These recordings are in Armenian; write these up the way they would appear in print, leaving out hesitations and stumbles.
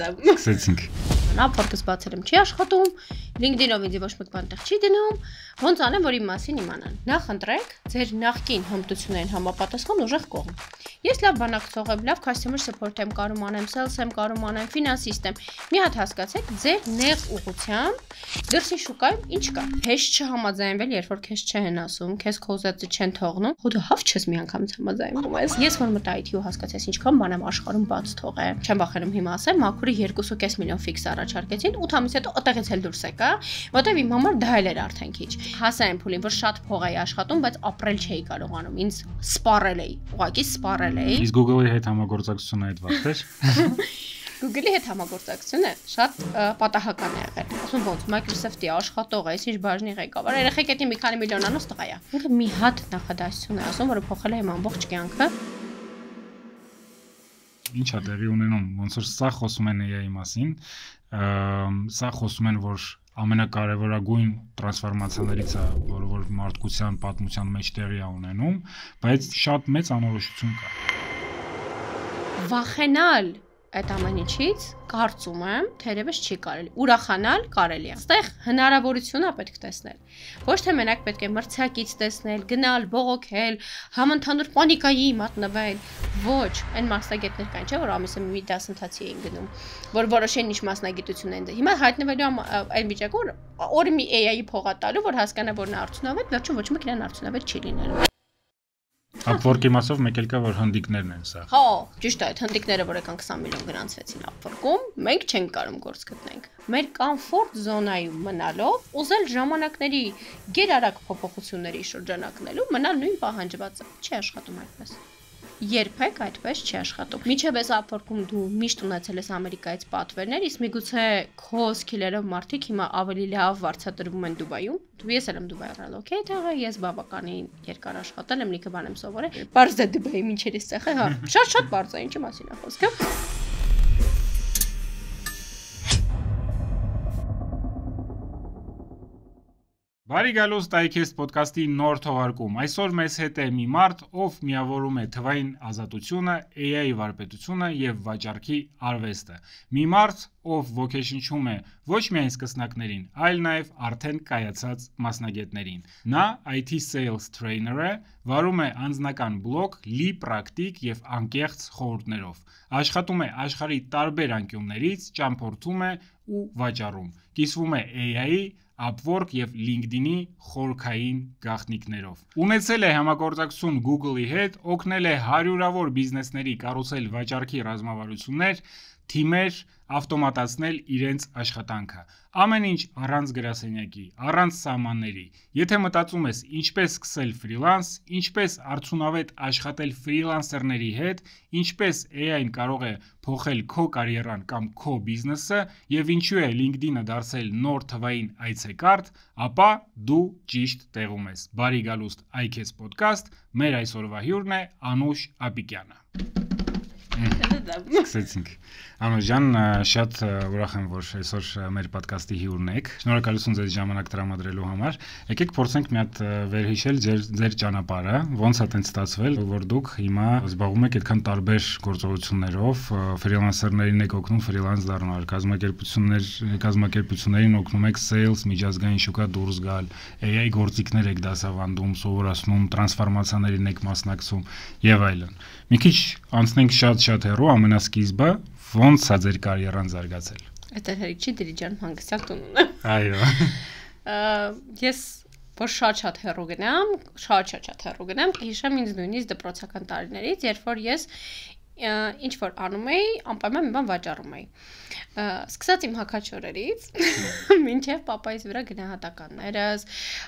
Սկսեցինք։ Ապորտս բացել եմ չի աշխատում, LinkedIn-ով ինձ ոչ մեկ բան տեղ չի դնում, ոնց անեմ, որ իմ մասին իմանան։ Նախ ընտրեք ձեր նախկին հմտություններին համապատասխան ուժեղ կողմ։ Ես լավ բանակցող եմ, լավ customer support եմ կարում անեմ, sales եմ կարում անեմ, ֆինանսիստ եմ։ Մի հատ հասկացեք, ձեր նեղ ուղղությամբ դրսի շուկայում ինչ կա։ Հեշտ չհամաձայնվել, երբ որ քեզ չեն ասում, քեզ քոզածը չեն թողնում, խոդը հավ չես մի անգամ համաձայնվում ես։ Ես որ մտա IT-ու հասկացես ինչքան բան եմ աշխարհում բաց թողել։ Չեմ վախենում հիմա ասեմ, մաքուրի 2.5 միլիոն ֆիքս առաջարկեցին, 8 ամիս հետո այդտեղից էլ դուրս եկա, որտեվ իմ համար դա էլ էր արդեն քիչ։ Հասա եմ փուլին, որ շատ փող էի աշխատում, բայց ապրել չէի կարողանում։ Ինձ սպառել էի, ուղղակի սպառել էի։ Իսկ Google-ի հետ համագործակցությունը այդ վաղտեր։ Google-ի հետ համագործակցությունը շատ պատահական է եղել։ Ասում ոնց Microsoft-ի աշխատող է, ինչ բաժնի ղեկավար, երեխեք էդի մի քանի միլիոնանոց տղա է։ Ինքը մի հատ նախադասություն է ասում, որը փոխել է իմ ամբողջ կյանքը։ Ինչ է տեղի ունենում, ոնց որ սա խոսում են AI-ի մասին, սա խոսում են, որ ամենակարևորագույն տրանսֆորմացիաներից է, որ մարդկության պատմության մեջ տեղի է ունենում, բայց շատ մեծ անորոշություն կա։ Վախենալ այդ ամեն ինչից կարծում եմ, թերևս չի կարելի։ Ուրախանալ կարելի է։ Այստեղ հնարավորություն է պետք տեսնել։ Ոչ թե մենակ պետք է մրցակից տեսնել, գնալ, բողոքել, համընդհանուր պանիկայի մատնվել։ Ոչ, այն մասնագետներ կան, չէ՞, որ ամիսը մի դասընթացի էին գնում, որ որոշեն ինչ մասնագիտություն են։ Հիմա հայտնվելու այն վիճակում, որ մի AI-ի փողա տալու, որ հասկանա, որ նա արդյունավետ, վերջում ոչ մեկ իրան արդյունավետ չի լինելու։ Upwork-ի մասով մեկ էլ կա, որ հնդիկներն են սա։ Հա, ճիշտ է, այդ հնդիկները, որ եկան 20 միլիոն գրանցվեցին Upwork-ում, մենք չենք կարող գործ գտնենք։ Մեր կոմֆորտ զոնայում մնալով, ուզել ժամանակների գերարագ փոփոխությունների շրջանակնելու, մնալ նույն պահանջվածը չի աշխատում այդպես։ Երբեք այդպես չի աշխատում։ Միջև այս Upwork-ում դու միշտ ունեցել ես Ամերիկայից պատվերներ, իսկ միգուցե քո սկիլերով մարդիկ հիմա ավելի լավ վարձատրվում են Դուբայում։ Ես էլ եմ Դուբայ ռելոքեյթ եղել, ես բավականին երկար աշխատել եմ, լիքը բան եմ սովորել։ Պարզ է Դուբայի մինչերից ցեխը, հա։ Շատ պարզ է, ինչի մասին է խոսքը։ Բարի գալուստ iCast podcast-ի նոր թողարկում։ Այսօր մեզ հետ է մի մարդ, ով միավորում է թվային ազատությունը, AI-ի վարպետությունը եւ վաճառքի արվեստը։ Մի մարդ, ով ոգեշնչում է ոչ միայն սկսնակներին, այլ նաեւ արդեն կայացած մասնագետներին։ Նա IT sales trainer է, վարում է անձնական բլոգ լի պրակտիկ եւ անկեղծ խորհուրդներով։ Աշխատում է աշխարհի տարբեր անկյուններից, ճամփորդում է ու վաճառում։ Կիսվում է AI-ի Upwork եւ LinkedIn-ի խորքային գաղտնիքներով։ Ունեցել է համագործակցություն Google-ի հետ, օգնել է հարյուրավոր բիզնեսների կառուցել վաճառքի ռազմավարություններ, թիմեր, ավտոմատացնել իրենց աշխատանքը։ Ամեն ինչ առանց գրասենյակի, առանց սահմանների։ Եթե մտածում ես ինչպես սկսել ֆրիլանս, ինչպես արդյունավետ աշխատել ֆրիլանսերների հետ, ինչպես AI-ն կարող է փոխել քո կարիերան կամ քո բիզնեսը եւ ինչու է LinkedIn-ը դարձել նոր թվային այցեկարգ, ապա դու ճիշտ տեղում ես։ Բարի գալուստ iCast podcast, մեր այսօրվա հյուրն է Անուշ Ապիկյանը։ Սկսեցինք։ Անուշ ջան, շատ ուրախ եմ, որ այսօր մեր podcast-ի հյուրն եք։ Շնորհակալություն ձեզ ժամանակ տրամադրելու համար։ Եկեք փորձենք մի հատ վերհիշել ձեր ճանապարհը, ոնց է տենց ստացվել, որ դուք հիմա զբաղվում եք այդքան տարբեր գործողություններով, ֆրիլանսերներին եք օգնում ֆրիլանս դառնալ, կազմակերպություններին օգնում եք sales, միջազգային շուկա դուրս գալ, AI գործիքներ եք դասավանդում, սովորացնում, տրանսֆորմացիաներին եք մասնակցում եւ այլն։ Մի քիչ անցնենք շատ հեռու ամենասկիզբը, ոնց է ձեր կարիերան զարգացել։ Այդ հերիք չի դիլիջան հանգստյալ տուն ունեմ։ Այո։ Ես որ շատ հեռու գնամ, շատ հեռու գնամ, հիշեմ ինձ նույնիսկ դպրոցական տարիներից, երբ որ ես ինչ որ անում էի, անպայման մի բան վաճառում էի։ Սկսած իմ հակաչորերից, մինչև papaիս վրա գնահատականներս,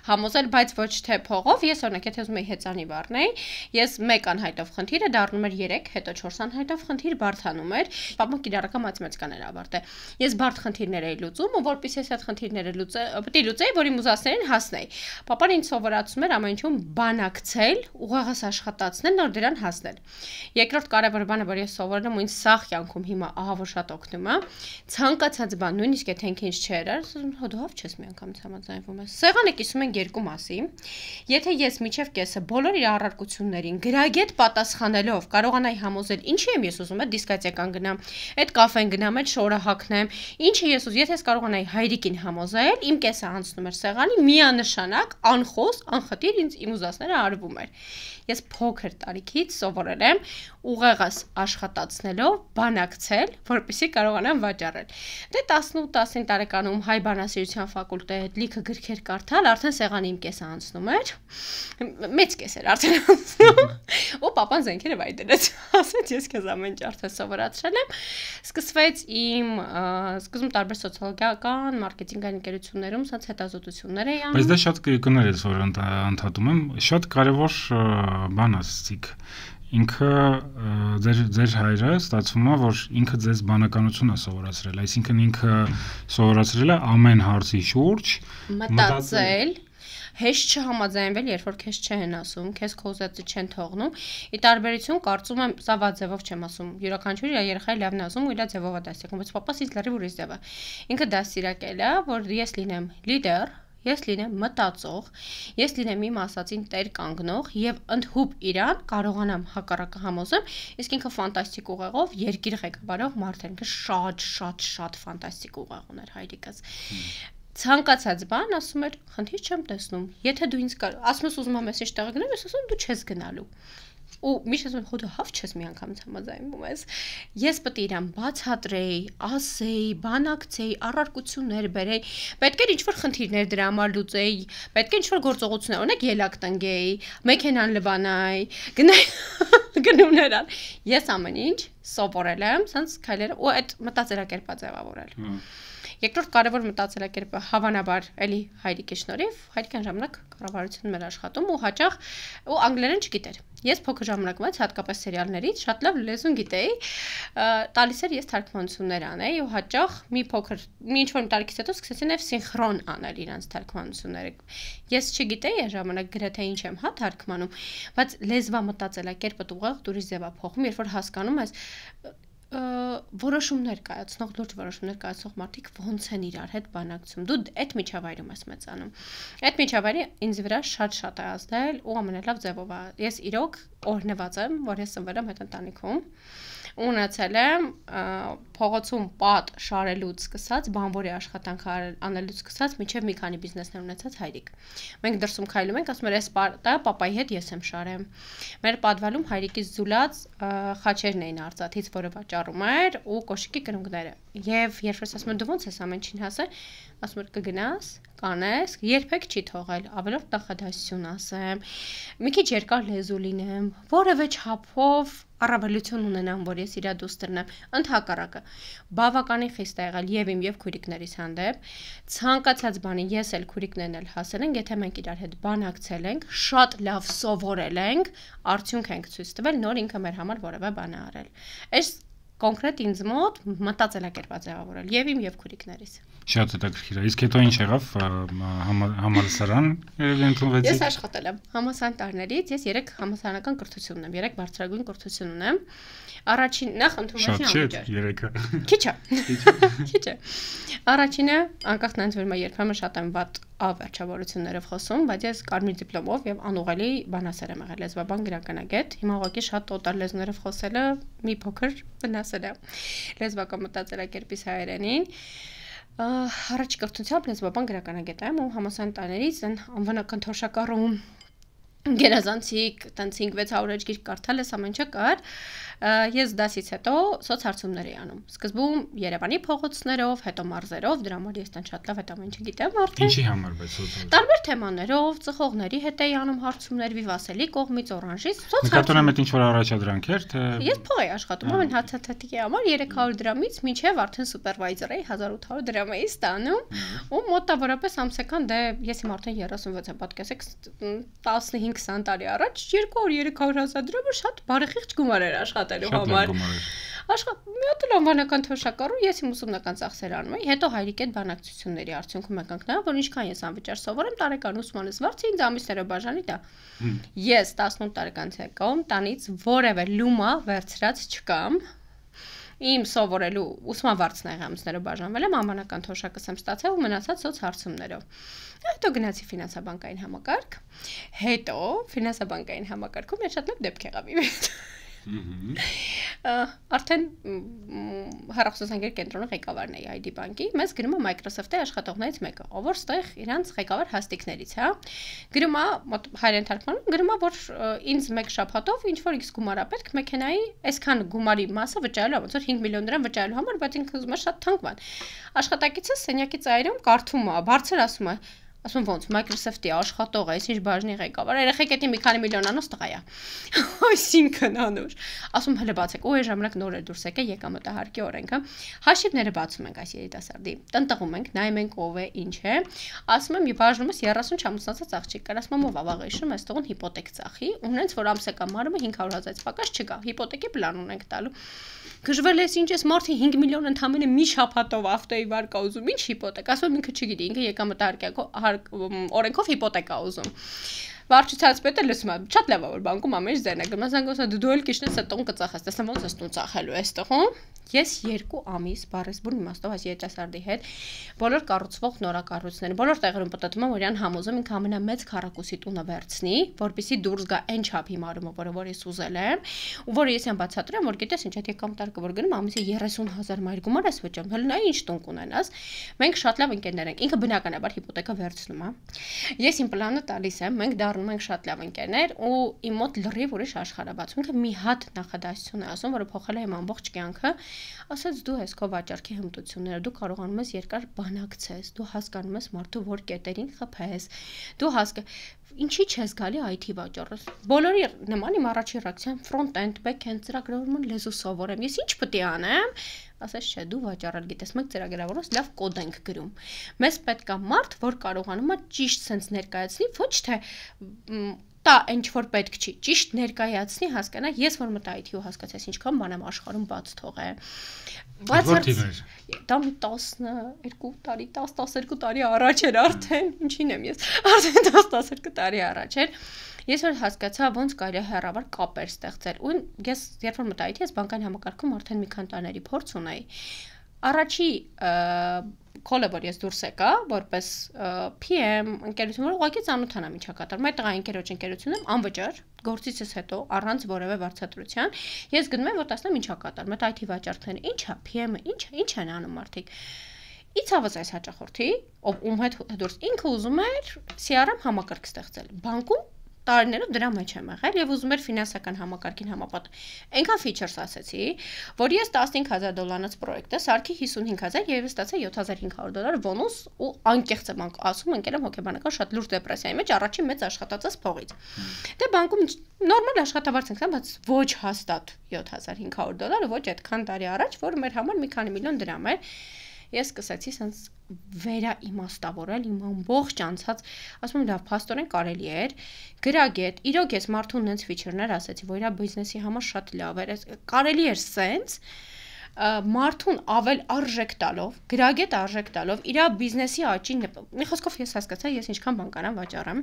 համոզել, բայց ոչ թե փողով, ես օրինակ եթե ուզում եի հեծանի վառնեի, ես 1 անհայտով խնդիրը դառնում էր 3, հետո 4 անհայտով խնդիր բարդանում էր, պապան կիրառական մաթեմատիկան էր ավարտել։ Ես բարդ խնդիրներ էի լուծում, ու որպեսզի ես այդ խնդիրները պետք է լուծեի, որ իմ ուզածներին հասնեի։ Պապան ինձ սովորացնում էր ամեն ինչում բանակցել, ուղղակի աշխատացնել, նոր դրան հասնել։ Երկրորդ կարևոր բանը, է, որ ես սովորել եմ ու ինձ սաղ կյանքում հիմա ահա որ շատ օգնում է, ցանկացած բան, նույնիսկ եթե ինքնից չէր, հոդով չես մի անգամ համաձայնվում ես։ Սեղանը կիսում ենք երկու մասի։ Եթե ես միջև կեսը բոլոր իր առարկություններին գրագետ պատասխանելով կարողանայի համոզել, ինչի եմ ես ուզում, այդ դիսկոտեկան գնամ, այդ կաֆեն գնամ, այդ շորը հագնեմ, ինչի ես ուզում, եթե ես կարողանայի հայրիկին համոզել, իմ կեսը անցնում էր սեղանի, միանշանակ, անխոս, անխտիր ինձ իմ ուզածները արվում էր։ Ես փոքր տարիքից սովորել եմ ուղեղս աշխատացնելով բանակցել, որպեսզի կարողանամ վաճառել։ Դե 18-19 տարեկանում հայ բանասիրության ֆակուլտետ, լիքը գրքեր կարդալ, արդեն սեղանի իմ կեսը անցնում էր։ Մեծ կես էր արդեն անցնում։ Ու papan զենքերը վայ դրեց։ Ասեց ես քեզ ամեն ինչ արդեն սովորացրել եմ։ Սկսվեց իմ սկզբում տարբեր սոցիոլոգիական, մարքեթինգային ընկերություններում սենց հետազոտություններ էի անում։ Բայց դա շատ կրկնել ես, որ ընդհատում եմ, շատ կարևոր բան ասացիք։ Ինքը ձեր հայրը ստացվում է, որ ինքը ձեզ բանականություն է սովորացրել, այսինքն ինքը սովորացրել է ամեն հարցի շուրջ մտածել, հեշտ չհամաձայնվել, երբ որ քեզ չեն ասում, քեզ քո ուզածը չեն թողնում։ Ի տարբերություն կարծում եմ, սա վատ ձևով չեմ ասում, յուրաքանչյուր երեխայի լավն է ասում ու իր ձևով է դասակում, բայց papas ինձ լրիվ ուրիշ ձև է։ Ինքը դասիրակել է, որ ես լինեմ լիդեր, ես լինեմ մտածող, ես լինեմ իմ ասածին տեր կանգնող եւ ընդհուպ իրան կարողանամ հակառակը համոզեմ, իսկ ինքը ֆանտաստիկ ուղեղով երկիր ղեկավարող մարդ է, ինքը շատ ֆանտաստիկ ուղեղ ուներ հայրիկս։ Ցանկացած բան ասում էր, խնդիր չեմ տեսնում։ Եթե դու ինձ ասում ես ուզում եմ ես ինչ տեղ գնամ, ես ասում դու չես գնալու։ Ու միշտ ասում եմ, խոդը հավ չես մի անգամ համաձայնվում ես։ Ես պետք է իրան բացատրեի, ասեի, բանակցեի, առարկություններ բերեի, պետք է ինչ-որ խնդիրներ դրա համար լուծեի, պետք է ինչ-որ գործողություններ, օրինակ ելակ տնկեի, մեքենան լվանայի, գնումներ ալ։ Ես ամեն ինչ սովորել եմ, սենց քայլերը ու այդ մտածելակերպը ձևավորել։ Երկրորդ կարևոր մտածելակերպը հավանաբար էլի հայրիկի շնորհիվ, հայրիկյան ժամանակ կառավարությունում էր աշխատում ու հաճախ ու անգլերեն չգիտեր։ Ես փոքր ժամանակվանից հատկապես սերիալներից շատ լավ լեզուն գիտեի, տալիս էր ես թարգմանություններ անեի ու հաճախ մի ինչ-որ տարիքից հետո սկսեցի նաև սինխրոն անել իրանց թարգմանությունները։ Ես չգիտեի այն ժամանակ գրեթե ինչ եմ թարգմանում, բայց լեզվա մտածելակերպը ուղղակի դուրս ձևա փոխում, երբ որ հասկանում ես որոշումներ կայացնող, լուրջ որոշումներ կայացնող մարդիկ ոնց են իրար հետ բանակցում։ Դու այդ միջավայրում ես մեծանում։ Այդ միջավայրը ինձ վրա շատ է ազդել ու ամենալավ ձևով է։ Ես իրոք օրհնված եմ, որ ես ծնվել եմ այդ ընտանիքում։ Ունեցել եմ փողոցում պատ շարելուց սկսած, բանվորի աշխատանք անելուց սկսած, մինչև մի քանի բիզնեսներ ունեցած հայրիկ։ Մենք դրսում քայլում ենք, ասում եմ, այս պարտը պապայի հետ ես եմ շարեմ։ Մեր պատվալում հայրիկից զուլած խաչերն էին արծաթից, որը վաճառում էր, ու կոշիկի կրունկները։ Եվ երբ ես ասում եմ, դու ո՞նց ես ամեն ինչին հասել, ասում եմ, կգնաս, կանես, երբեք չի թողել, ավելորդ նախադասություն ասեմ, մի քիչ երկար լեզու լինեմ, որևէ չափով առավելություն ունենամ, որ ես իրա դուստրն եմ, ընդհակառակը բավականին խիստ է եղել եւ իմ եւ քույրիկներիս հանդեպ, ցանկացած բանի ես էլ քույրիկներն էլ հասել ենք, եթե մենք իրար հետ բանակցել ենք, շատ լավ սովորել ենք, արդյունք ենք ցույց տվել, նոր ինքը մեր համար որևէ բան է արել։ Այս կոնկրետ ինձ մոտ մտածելակերպա ձևավորել եւ իմ եւ քույրիկներիս։ Շատ հետաքրքիր է։ Իսկ հետո ինչ եղավ համալսարան երևի ընդունվեցի։ Ես աշխատել եմ համալսարան տարիներից, ես 3 համալսարանական կրթություն ունեմ, 3 բարձրագույն կրթություն ունեմ։ Առաջին նախ ընդունվեցի անվճար։ Քիչ է։ Առաջինը անկախ նրանից որ երբեմն շատ եմ վատ վերջավորություններով խոսում, բայց ես կարմիր դիպլոմով եւ անուղղելի բանասեր եմ եղել, լեզվաբան գրականագետ։ Հիմա ուղղակի շատ տոտալ լեզուներով խոսելը մի փոքր վնասել է լեզվական մտածելակերպիս հայերենին։ Առաջի կրթությամբ լեզվաբան գրականագետ եմ ու համալսարան տարիներից անվանական թոշակառում գերազանցիկ, տենց 5-600 էջ գիրք կարդալ ես ամեն ինչ կար։ Ես դասից հետո սոցհարցումներ էի անում։ Սկզբում Երևանի փողոցներով, հետո մարզերով, դրա համար ես տան շատ լավ այդ ամեն ինչը գիտեմ արդեն։ Ինչի համար բայց սոցհարցում։ Տարբեր թեմաներով, ծխողների հետ էի անում հարցումներ, Վիվասելի կողմից, Օրանժից, Նկատում եմ այդ ինչ որ առաջադրանքեր, թե Ես փող էի աշխատում, ամեն հացաթաթիկի համար 300 դրամից մինչև արդեն սուպերվայզեր էի 1800 դրամ էի ստանում ու մոտավորապես ամսական դե ես իմ արդեն 36 եմ, պատկերացեք 15-20 տարի առաջ 200-300 հազար դրամը շատ բարեխիղճ գումար էր աշխատելու համար։ Մի հատ անվանական թոշակառու ես իմ ուսումնական ծախսեր անում եմ, հետո հայրիկ այդ բանակցությունների արդյունքում եկանք նայ, որ ինչքան ես անվճար սովորեմ, տարեկան ուսմանս վարձի ինձ ամիսներով բաժանի տա։ Ես 18 տարեկանից եկամ, տանից որևէ լումա վերցրած չկամ։ Իմ սովորելու ուսման վարձն աղամսներով բաժանվել եմ, անվանական թոշակս եմ ստացել ու մնացած սոց հարցումներով։ Հետո գնացի ֆինանսաբանկային համակարգ, հետո ֆինանսաբանկային համակարգում ես շատ լավ դեպք եղավ իմ հետ։ Արդեն հեռախոսազանգերի կենտրոնի ղեկավարն էի ID բանկի, մեզ գրում է Microsoft-ի աշխատողներից մեկը, ով որ ստեղ իրանց ղեկավար հաստիկներից, հա։ Գրում է հայերեն թարգմանում, գրում է, որ ինձ մեկ շաբաթով ինչ որ X գումար է պետք մեքենայի այսքան գումարի մասը վճարելու, ոնց որ 5 միլիոն դրամ վճարելու համար, բայց ինքը ուզում է շատ թանկ բան։ Աշխատակիցս սենյակի ծայրում կարդում է, բարձր ասում է ասում ոնց Microsoft-ի աշխատող է, ինչ բաժնի ղեկավար, երեխեք էդի մի քանի միլիոնանոց տղա է։ Այսինքն անուր։ Ասում հələ բացեք, ու այն ժամանակ նոր էր դուրս եկել եկամտահարկի օրենքը։ Հաշիվները բացում ենք այս երիտասարդի։ Տնտղում ենք, նայում ենք ով է, ինչ է։ Ասում եմ, բաժնում ես 30 չամուսնացած աղջիկ կար, ասում եմ ով ավաղ հիշում, այստեղուն հիպոթեկ ծախի, ունենց որ ամսական մարումը 500,000-ից պակաս չկա, հիպոթեկի պլան ունենք տալու։ Գժվել ես ինչ ես մարդի 5 միլիոն ընդամենը մի շաբաթով ավտոյի վարկա ուզում, ինչ հիպոթեկ, ասում եմ ինքը չգիտի, ինքը եկամտահարկի օրենքով հիպոթեկա ուզում։ Վարչության պետը լսում է, շատ լավ է որ բանկում ամեն ինչ ձեռն է գնում, ասա դու էլ քիչ ես տուն կծախես, տեսնեմ ոնց ես տուն ծախելու այստեղում։ Ես 2 ամիս բարեսբուն իմաստով այս երիտասարդի հետ բոլոր կառուցվող նորակառույցները, բոլոր տեղերում պատտվում եմ, որ իրան համոզում ինքը ամենամեծ քառակուսի տունը վերցնի, որպեսզի դուրս գա այն չափի մարումը, որ ես ուզել եմ, ու որ ես յան բացատրեմ, որ գիտես ինչ այդ եկամտարկը որ գնում ամիսի 30,000 մայր գումար ես վճարում, հələ նա ինչ տուն կունենաս։ Մենք շատ լավ ընկերներ ենք, ինքը բնականաբար հիպոթեկա վերցնում է։ Ես իմ պլանը տալիս եմ, մենք դառնում ենք շատ լավ ընկերներ ու իմ մոտ լրիվ ուրիշ աշխարհ է բացում, ինքը մի հատ նախադասություն է ասում, որը փոխել է իմ ամբողջ կյանքը, ասած դու ես քո վաճառքի հմտությունները, դու կարողանում ես երկար բանակցես, դու հասկանում ես մարդու որ կետերին խփես, դու ինչի չես գալի IT վաճառես։ Բոլորի նման իմ առաջի ռեակցիան front-end, back-end ծրագրավորման լեզու սովորեմ։ Ես ինչ պետք է անեմ։ Ասես չէ, դու վաճառել գիտես, մեկ ծրագրավորես լավ կոդ ենք գրում։ Մեզ պետք է մարդ, որ կարողանում է ճիշտ sense ներկայացնի, ոչ թե տա ինչ որ պետք չի, ճիշտ ներկայացնի, հասկանա, ես որ մտա IT-ու հասկացես ինչքան բան եմ աշխարհում բաց թողե։ Դա մի 12 տարի, 10-12 տարի առաջ էր արդեն, ինչին եմ ես, արդեն 10-12 տարի առաջ էր։ Ես որ հասկացա ոնց կարելի է հեռավար կապեր ստեղծել, ու ես երբ որ մտա IT-ից բանկային համակարգում արդեն մի քանի տարիների փորձ ունեի։ Առաջի քոլը որ ես դուրս եկա, որպես PM ընկերություն, որ ուղղակի ծանոթանամ ինչա կատարում, այդ տղայի ընկերությունում անվճար, գործիցս հետո առանց որևէ վարձատրության, ես գնում եմ որ տեսնեմ ինչա կատարում, այդ IT վաճառքները, ինչա, PM-ը, ինչ են անում մարդիկ։ Իցավս այս հաճախորդի, ում հետ դուրս ինքը ուզում էր CRM համակարգ ստեղծել, բանկում տարիներով դրա մեջ եմ եղել եւ ուզում էր ֆինանսական համակարգին համապատասխան։ Այնքան features ասեցի, որ ես $15,000 պրոյեկտը սարքի 55,000 եւ ստացա $7,500 բոնուս ու անկեղծ եմ ասում ընկերեմ հոգեբանական շատ լուրջ դեպրեսիայի մեջ առաջին մեծ աշխատածս փողից։ Դե բանկում նորմալ աշխատավարձ ենք, բայց ոչ հաստատ $7,500, ոչ այդքան տարի առաջ, որ մեր համար մի քանի միլիոն դրամ էր։ Ես սկսեցի sense վերաիմաստավորել իմ ամբողջ անցած, ասում եմ լավ, փաստորեն կարելի էր, գրագետ, իրոք ես մարդուն նենց feature-ներ ասեցի, որ իր բիզնեսի համար շատ լավ էր, կարելի էր sense մարդուն ավել արժեք տալով, գրագետ արժեք տալով, իր բիզնեսի աճին, մի խոսքով ես հասկացա, ես ինչքան բանկարան վաճառեմ։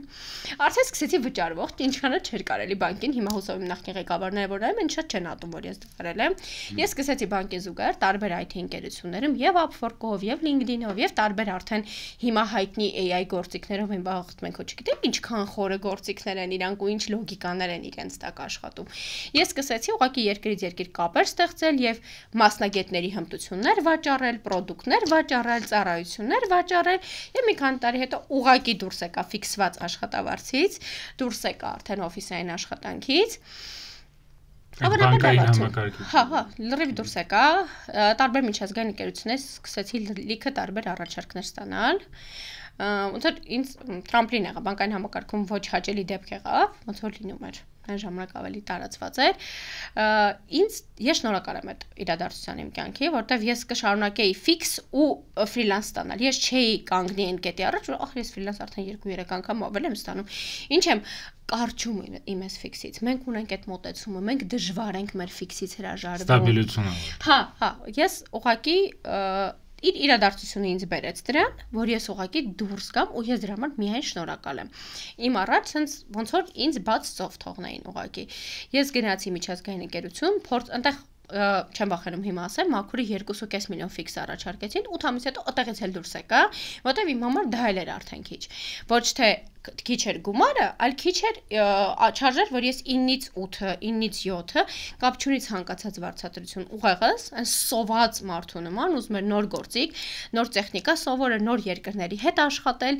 Արդեն սկսեցի վճարվող, ինչքան էլ չէր կարելի բանկին, հիմա հուսով իմ նախկին ղեկավարները որ նայում են, շատ չեն ատում, որ ես դրել եմ։ Ես սկսեցի բանկի զուգահեռ տարբեր IT ընկերություններում, եւ Upwork-ով, եւ LinkedIn-ով, եւ տարբեր արդեն հիմա հայտնի AI գործիքներով են բախվում ենք, ոչ գիտեք, ինչքան խորը գործիքներ են իրանք ու ինչ լոգիկաներ են իրենց տակ աշխատում։ Ես սկսեցի ուղղակի երկրից երկիր կապեր ստեղծել եւ մասնագետների հմտություններ վաճառել, պրոդուկտներ վաճառել, ծառայություններ վաճառել եւ մի քանի տարի հետո ուղակի դուրս եկա ֆիքսված աշխատավարձից, դուրս եկա արդեն օֆիսային աշխատանքից։ Բանկային համակարգից։ Հա, լրիվ դուրս եկա, տարբեր միջազգային ընկերություններ սկսեցի լիքը տարբեր առաջարկներ ստանալ։ Ոնց որ ինձ տրամպլին եղավ, բանկային համակարգում ոչ հաճելի դեպք եղավ, ոնց որ լինում էր։ այն ժամանակ ավելի տարածված էր։ Ես շնորհակալ եմ այդ իրադարձության իմ կյանքի, որտեվ ես կշարունակեի ֆիքս ու ֆրիլանս ստանալ։ Ես չէի կանգնի այն կետի առաջ, որ ես ֆրիլանս արդեն 2-3 անգամ ավել եմ ստանում։ Ինչ եմ կարճում իմ այս ֆիքսից։ Մենք ունենք այդ մոտեցումը, մենք դժվար ենք մեր ֆիքսից հրաժարվում։ Ստաբիլությունը։ Հա, ես ուղղակի իր իրադարձությունը ինձ բերեց դրան, որ ես ուղղակի դուրս գամ ու ես դրա համար միայն շնորհակալ եմ։ Իմ առաջ sense ոնց որ ինձ բաց ծով թողնեին ուղղակի։ Ես գնացի միջազգային ընկերություն, այնտեղ չեմ վախենում հիմա ասեմ, մաքուրի 2.5 միլիոն ֆիքս առաջարկեցին, 8 ամիս հետո այդտեղից էլ դուրս եկա, որտեվ իմ համար դա էլ էր արդեն քիչ։ Ոչ թե քիչ էր գումարը, այլ քիչ էր չարժեր, որ ես 9-ից 8-ը, 9-ից 7-ը կապ չունի ցանկացած վարձատրություն ուղեղս, այն սոված մարդու նման, ուզում էր նոր գործիք, նոր տեխնիկա սովորը, նոր երկրների հետ աշխատել,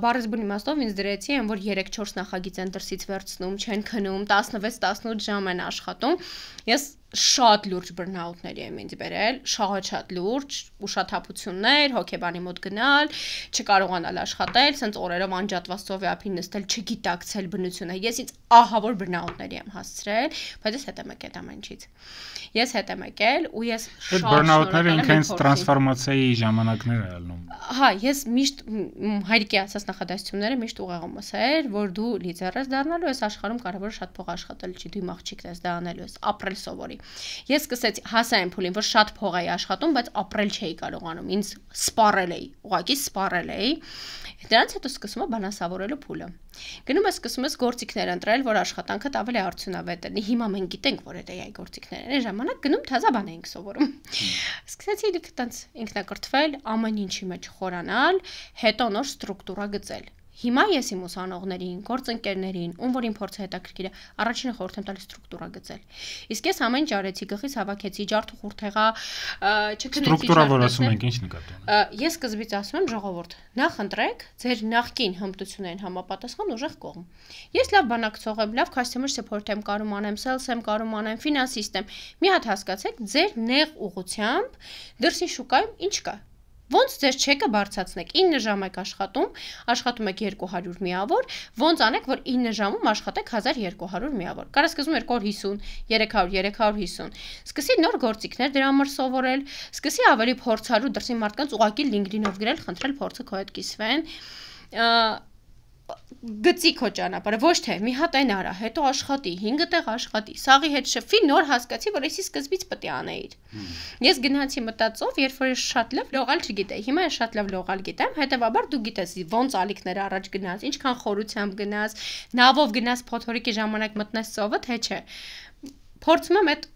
բառեզբուն իմաստով ինձ դրեցի, այն որ 3-4 նախագիծ են դրսից վերցնում, չեն քնում, 16-18 ժամ են աշխատում։ Ես շատ լուրջ բռնաուտների եմ ինձ բերել, շատ լուրջ, ուշաթափություններ, հոգեբանի մոտ գնալ, չկարողանալ աշխատել, սենց օրերով անջատված ծովի նստել, չգիտակցել բնությունը։ Ես ինձ ահավոր բռնաուտների եմ հասցրել, բայց ես հետ եմ եկել ամեն ինչից։ Ես հետ եմ եկել ու ես շատ բռնաուտները ինքնից տրանսֆորմացիայի ժամանակներ է ալնում։ Հա, ես միշտ հայրիկի ասած նախադասությունները միշտ ուղեղում ասել, որ դու լիդեր ես դառնալու, ես աշխարհում կարևորը շատ փող աշխատել չի, դու իմ աղջիկն ես դա անելու ես, ապրել սովորի։ Ես սկսեցի հասա այն փուլին, որ շատ փող էի աշխատում, բայց ապրել չէի կարողանում։ Ինձ սպառել էի, ուղղակի սպառել էի։ Դրանից հետո սկսում է բանասավորելու փուլը։ Գնում ես սկսում ես գործիքներ ընտրել, որ աշխատանքդ ավելի արդյունավետ լինի։ Հիմա մենք գիտենք, որ այդ AI գործիքներ են։ Այն ժամանակ գնում թազա բան էինք սովորում։ Սկսեցի դից ինքնակրթվել, ամեն ինչի մեջ խորանալ, հետո նոր ստրուկտուրա գծել։ Հիմա ես իմ ուսանողներին, գործընկերներին, ում որին փորձը հետաքրքիր է, առաջինը խորհուրդ եմ տալիս ստրուկտուրա գծել։ Իսկ ես ամեն ինչ արեցի, գլխից հավաքեցի, ջարդու խուրթեղա, չքնեցի։ Ստրուկտուրա, որ ասում ենք, ինչ նկատի ունի։ Ես սկզբից ասում եմ, ժողովուրդ, նախ ընտրեք ձեր նախկին հմտություններին համապատասխան ուժեղ կողմ։ Ես լավ բանակցող եմ, լավ customer support եմ կարում անեմ, sales եմ կարում անեմ, ֆինանսիստ եմ։ Մի հատ հասկացեք, ձեր նեղ ուղղությամբ դրսի շուկայում ինչ կա։ Ոնց ձեր չեկը բարձրացնեք, 9 ժամ եք աշխատում եք 200 միավոր, ոնց անեք, որ 9 ժամում աշխատեք 1200 միավոր։ Կարա սկզբում 250, 300, 350։ Սկսի նոր գործիքներ դրա համար սովորել, սկսի ավելի փորձառու դրսի մարդկանց ուղակի LinkedIn-ով գրել, խնդրել փորձը քո հետ կիսվեն։ Գծի քո ճանապարհը, ոչ թե մի հատ այն արա, հետո աշխատի, 5 տեղ աշխատի, սաղի հետ շփվի, նոր հասկացի, որ էսի սկզբից պետք է անեիր։ Ես գնացի մտածով, երբ որ ես շատ լավ լողալ չգիտեի, հիմա ես շատ լավ լողալ գիտեմ, հետեւաբար դու գիտես ոնց ալիքները առաջ գնաց, ինչքան խորությամբ գնաց, նավով գնաց փոթորիկի ժամանակ մտնես ծովը, թե չէ։ Փորձում եմ այդ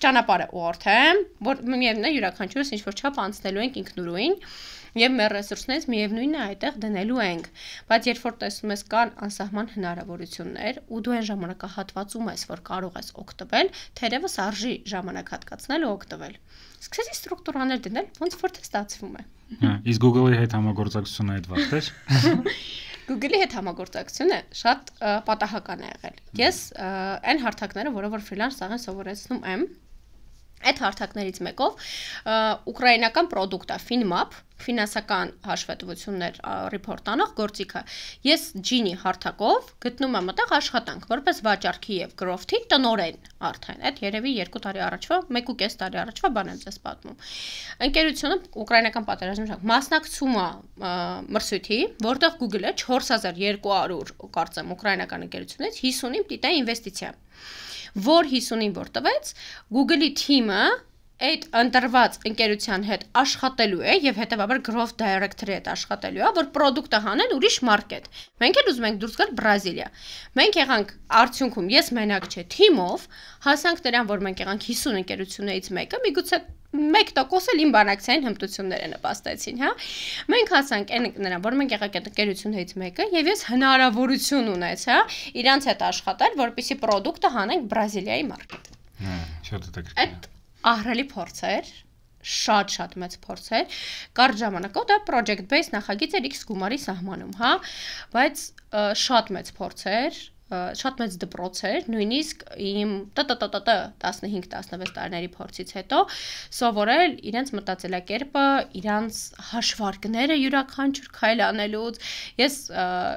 ճանապարհը ուղղորդեմ, որ միևնույն է յուրաքանչյուրս ինչ որ չափ անցնելու ենք ինքնուրույն։ Եվ մեր ռեսուրսներից միևնույնն է այդտեղ դնելու ենք, բայց երբ որ տեսնում ես կան անսահման հնարավորություններ ու դու այն ժամանակահատվածում ես, որ կարող ես օգտվել, թերևս արժի ժամանակ հատկացնել ու օգտվել։ Սկսեցի ստրուկտուրաներ դնել, ոնց որ թե ստացվում է։ Իսկ Google-ի հետ համագործակցությունը այդ վաղ էր։ Google-ի հետ համագործակցությունը շատ պատահական է եղել։ Ես այն հարթակները, որով որ ֆրիլանս աղեն սովորեցնում եմ, այդ հարթակներից մեկով ուկրաինական պրոդուկտ է FinMap, ֆինանսական հաշվետվություններ report անող գործիքը։ Ես Genie հարթակով գտնում եմ այդտեղ աշխատանք, որպես վաճառքի եւ growth-ի տնօրեն արդեն։ Այդ երևի 2 տարի առաջվա, 1.5 տարի առաջվա բան եմ ձեզ պատմում։ Ընկերությունը ուկրաինական պատերազմի ժամանակ մասնակցում է մրցույթի, որտեղ Google-ը 4200 կարծեմ ուկրաինական ընկերությունից 50-ին պիտի ինվեստիցիա որ 50-ին որ տվեց, Google-ի թիմը այդ ընտրված ընկերության հետ աշխատելու է եւ հետեւաբար growth director-ի հետ աշխատելու է, որ product-ը հանեն ուրիշ մարքետ։ Մենք էլ ուզում ենք դուրս գալ Բրազիլիա։ Մենք եղանք արդյունքում ես մենակ չէ, թիմով հասանք նրան, որ մենք եղանք 50 ընկերություններից մեկը, միգուցե 1% էլ իմ բանակցային հմտությունները նպաստեցին, հա։ Մենք հասանք նրան, որ մենք եղանք այդ ընկերություններից մեկը եւ ես հնարավորություն ունեցա իրանց հետ աշխատել, որպեսզի product-ը հանենք Բրազիլիայի մարքետ։ Շատ հետաքրքիր։ Ահռելի փորձ էր, շատ մեծ փորձ էր, կարճ ժամանակով դա project based նախագիծ էր X գումարի սահմանում, հա, բայց շատ մեծ փորձ էր, շատ մեծ դպրոց էր, նույնիսկ իմ 15-16 տարիների փորձից հետո սովորել իրենց մտածելակերպը, իրենց հաշվարկները յուրաքանչյուր քայլ անելուց։ Ես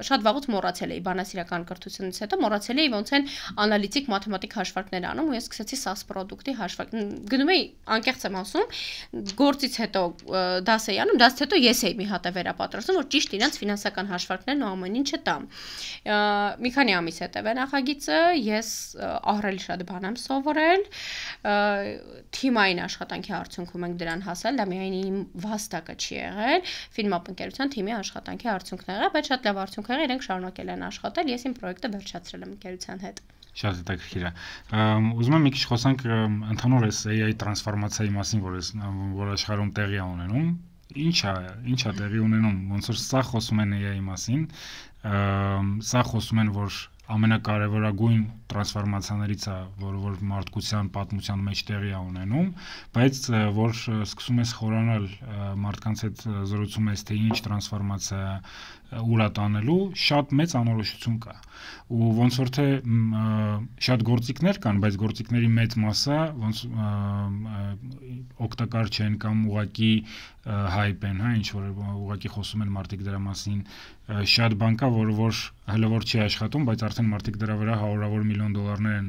շատ վաղուց մոռացել էի բանասիրական կրթությունից հետո, մոռացել էի ոնց են անալիտիկ մաթեմատիկ հաշվարկներ անում, ու ես սկսեցի SAS պրոդուկտի հաշվարկ։ Գնում էի, անկեղծ եմ ասում, գործից հետո դաս էի անում, դասից հետո ես էի մի հատ վերապատրաստում, որ ճիշտ իրենց ֆինանսական հաշվարկներն ու ամեն ինչը տամ։ Մի քանի ամիս հետո նախագիծը ես ահռելի շատ բան եմ սովորել, թիմային աշխատանքի արդյունքում ենք դրան հասել, դա միայն իմ վաստակը չի եղել, Ֆինմապ ընկերության թիմի աշխատանքի արդյունքն եղավ, բայց շատ լավ արդյունք եղավ, իրենք շարունակել են աշխատել, ես իմ պրոյեկտը վերջացրել եմ ընկերության հետ։ Շատ հետաքրքիր է։ Ուզում եմ մի քիչ խոսանք ընդհանուր AI տրանսֆորմացիայի մասին, որ աշխարհում տեղի է ունենում։ Ինչ է տեղի ունենում, ոնց որ սա խոսում են AI-ի մասին, սա խոսում են, որ ամենակարևորագույն տրանսֆորմացիաներից է, որ մարդկության պատմության մեջ տեղի է ունենում, բայց որ սկսում ես խորանալ մարդկանց հետ զրուցում ես, թե ինչ տրանսֆորմացիա ուր է տանելու, շատ մեծ անորոշություն կա։ Ու ոնց որ թե շատ գործիքներ կան, բայց գործիքների մեծ մասը ոնց օգտակար չեն կամ ուղղակի հայպ են, հա, ինչ որ ուղղակի խոսում են մարդիկ դրա մասին, շատ բան կա, որ հələ որ չի աշխատում, բայց արդեն մարդիկ դրա վրա հարյուրավոր միլիոն դոլարներ են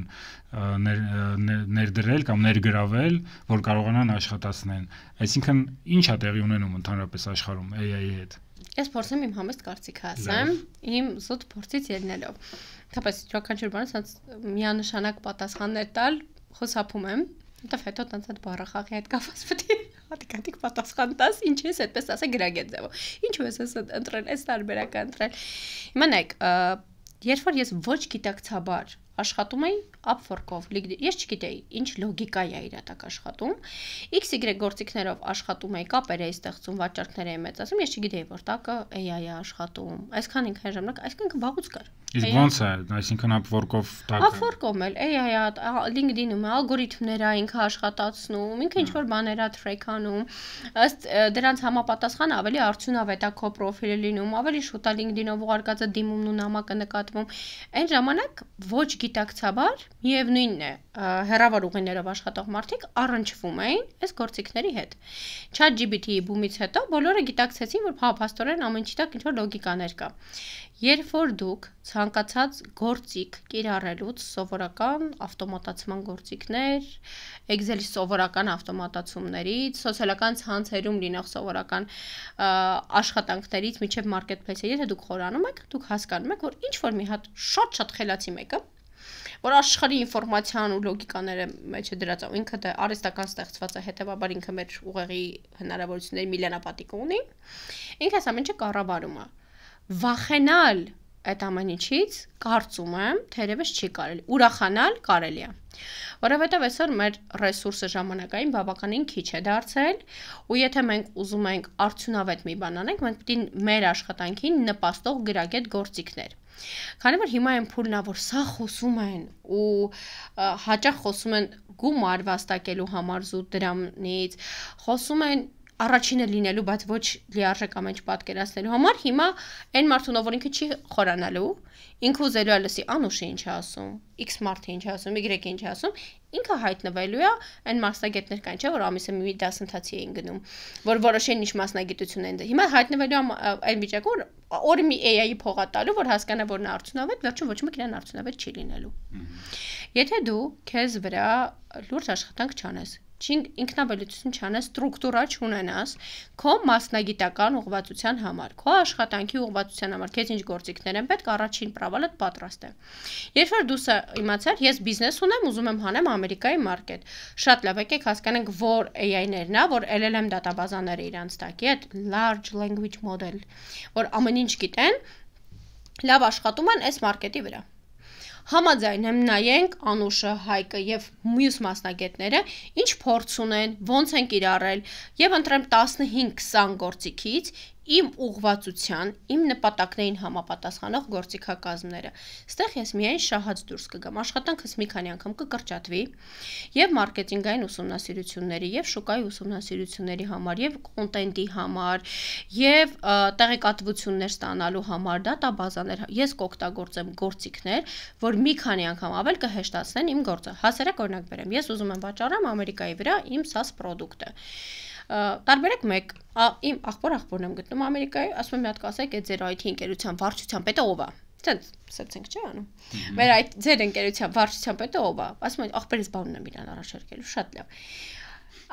ներդրել կամ ներգրավել, որ կարողանան աշխատացնեն։ Այսինքն ինչ է տեղի ունենում ընդհանրապես աշխարհում AI-ի հետ։ Ես փորձեմ իմ համեստ կարծիքը ասեմ, իմ զուտ փորձից ելնելով։ Թեպետ յուրաքանչյուր բանը ցած միանշանակ պատասխաններ տալ, խոսափում եմ, հետո տենց այդ բառախաղի հետ կապված պետք է հատիկ պատասխան տաս, ինչ ես այդպես ասա գրագետ ձևով։ Ինչու ես ընտրել, այս տարբերակը ընտրել։ Հիմա նայեք, երբ որ ես ոչ գիտակցաբար աշխատում էի Upwork-ով, ես չգիտեի ինչ լոգիկա է իր տակ աշխատում, XY գործիքներով աշխատում էի, կապեր էի ստեղծում, վաճառքներ էի մեծացնում, ես չգիտեի որ տակը AI է աշխատում, այսքան ինքն ժամանակ, այսքան վաղուց կար։ Իսկ ո՞նց է, այսինքն Upwork-ով տակը։ Upwork-ով էլ AI-ը, LinkedIn-ում է, ալգորիթմներ է ինքը աշխատացնում, ինքը ինչ որ բաներ է track անում, ըստ դրանց համապատասխան ավելի արդյունավետ է քո պրոֆիլը լինում, ավելի շուտ է LinkedIn-ով ուղարկածը դիմումն ու նամակը նկատվում։ Այն ժամանակ ոչ գիտակցաբար միևնույնն է, հեռավոր ուղիներով աշխատող մարդիկ առնչվում էին այս գործիքների հետ։ ChatGPT-ի բումից հետո բոլորը գիտակցեցին, որ փաստորեն ամեն ինչի տակ ինչ-որ լոգիկաներ կա։ Երբ որ դուք ցանկացած գործիք կիրառելուց սովորական ավտոմատացման գործիքներ, Excel-ի սովորական ավտոմատացումներից, սոցիալական ցանցերում լինող սովորական աշխատանքներից միջև marketplace-ը, եթե դուք խորանում եք, դուք հասկանում եք, որ ինչ որ մի հատ շատ խելացի մեկը որ աշխարհի ինֆորմացիան ու լոգիկաները մեջ է դրած, ինքը դա արհեստական ստեղծված է, հետեւաբար ինքը մեր ուղեղի հնարավորությունների միլիոնապատիկ ունի, ինքը ամեն ինչը կառավարում է։ Վախենալ այդ ամեն ինչից կարծում եմ, թերևս չի կարելի։ Ուրախանալ կարելի է։ Որովհետև այսօր մեր ռեսուրսը ժամանակային բավականին քիչ է դարձել, ու եթե մենք ուզում ենք արդյունավետ մի բան անենք, մենք պետք է մեր աշխատանքին նպաստող գրագետ գործիքներ։ Քանի որ հիմա այն փուլն է, որ սա խոսում են ու հաճախ խոսում են գումար վաստակելու համար զուտ դրանից, խոսում են առաջինը լինելու, բայց ոչ լիարժեք ամեն ինչ պատկերացնելու համար, հիմա այն մարդուն, որ ինքը չի խորանալու, ինքը ուզելու է լսի Անուշը ինչ է ասում, X մարդը ինչ է ասում, Y-ը ինչ է ասում, ինքը հայտնվելու է այն մասնագետներ կան, չէ, որ ամիսը մի դասընթացի էին գնում, որ որոշեն ինչ մասնագիտություն են։ Հիմա հայտնվելու է այն վիճակում, որ օրը մի AI-ի փողա տալու, որ հասկանա, որ նա արդյունավետ, վերջում ոչ մեկ իրեն արդյունավետ չի լինելու։ Եթե դու քեզ վրա լուրջ աշխատանք չանես, ինքնաբելություն չանես, ստրուկտուրա չունենաս քո մասնագիտական ուղղվածության համար, քո աշխատանքի ուղղվածության համար, քեզ ինչ գործիքներ են պետք, առաջին պրավալդ պատրաստ է։ Երբ որ դու իմացար, ես բիզնես ունեմ, ուզում եմ հանեմ Ամերիկայի մարքետ։ Շատ լավ, եկեք հասկանանք, որ AI-ներն է, որ LLM դատաբազաները իրանց տակի այդ large language model, որ ամեն ինչ գիտեն, լավ աշխատում են այս մարքետի վրա։ Համաձայն եմ նայենք Անուշը, Հայկը եւ մյուս մասնագետները ինչ փորձ ունեն, ոնց են կիրառել եւ ընտրեմ 15-20 գործիքից իմ ուղղվածության, իմ նպատակներին համապատասխանող գործիքակազմները։ Ստեղ ես միայն շահած դուրս կգամ, աշխատանքս մի քանի անգամ կկրճատվի, եւ մարքեթինգային ուսումնասիրությունների, եւ շուկայի ուսումնասիրությունների համար, եւ կոնտենտի համար, եւ տեղեկատվություններ ստանալու համար, դատաբազաներ, ես կօգտագործեմ գործիքներ, որ մի քանի անգամ ավել կհեշտացնեն իմ գործը։ Հասարակ օրինակ բերեմ, ես ուզում եմ վաճառեմ Ամերիկայի վրա իմ SaaS product-ը։ Տարբերակ 1, իմ աղբորն եմ գտնում Ամերիկայի, ասում եմ մի հատ կասեք, այդ ձեր IT ընկերության վարչության պետը ով է։ Սենց չի անում։ Մեր այդ ձեր ընկերության վարչության պետը ով է։ Ասում եմ աղբերս բանն եմ իրան առաջարկելու, շատ լավ։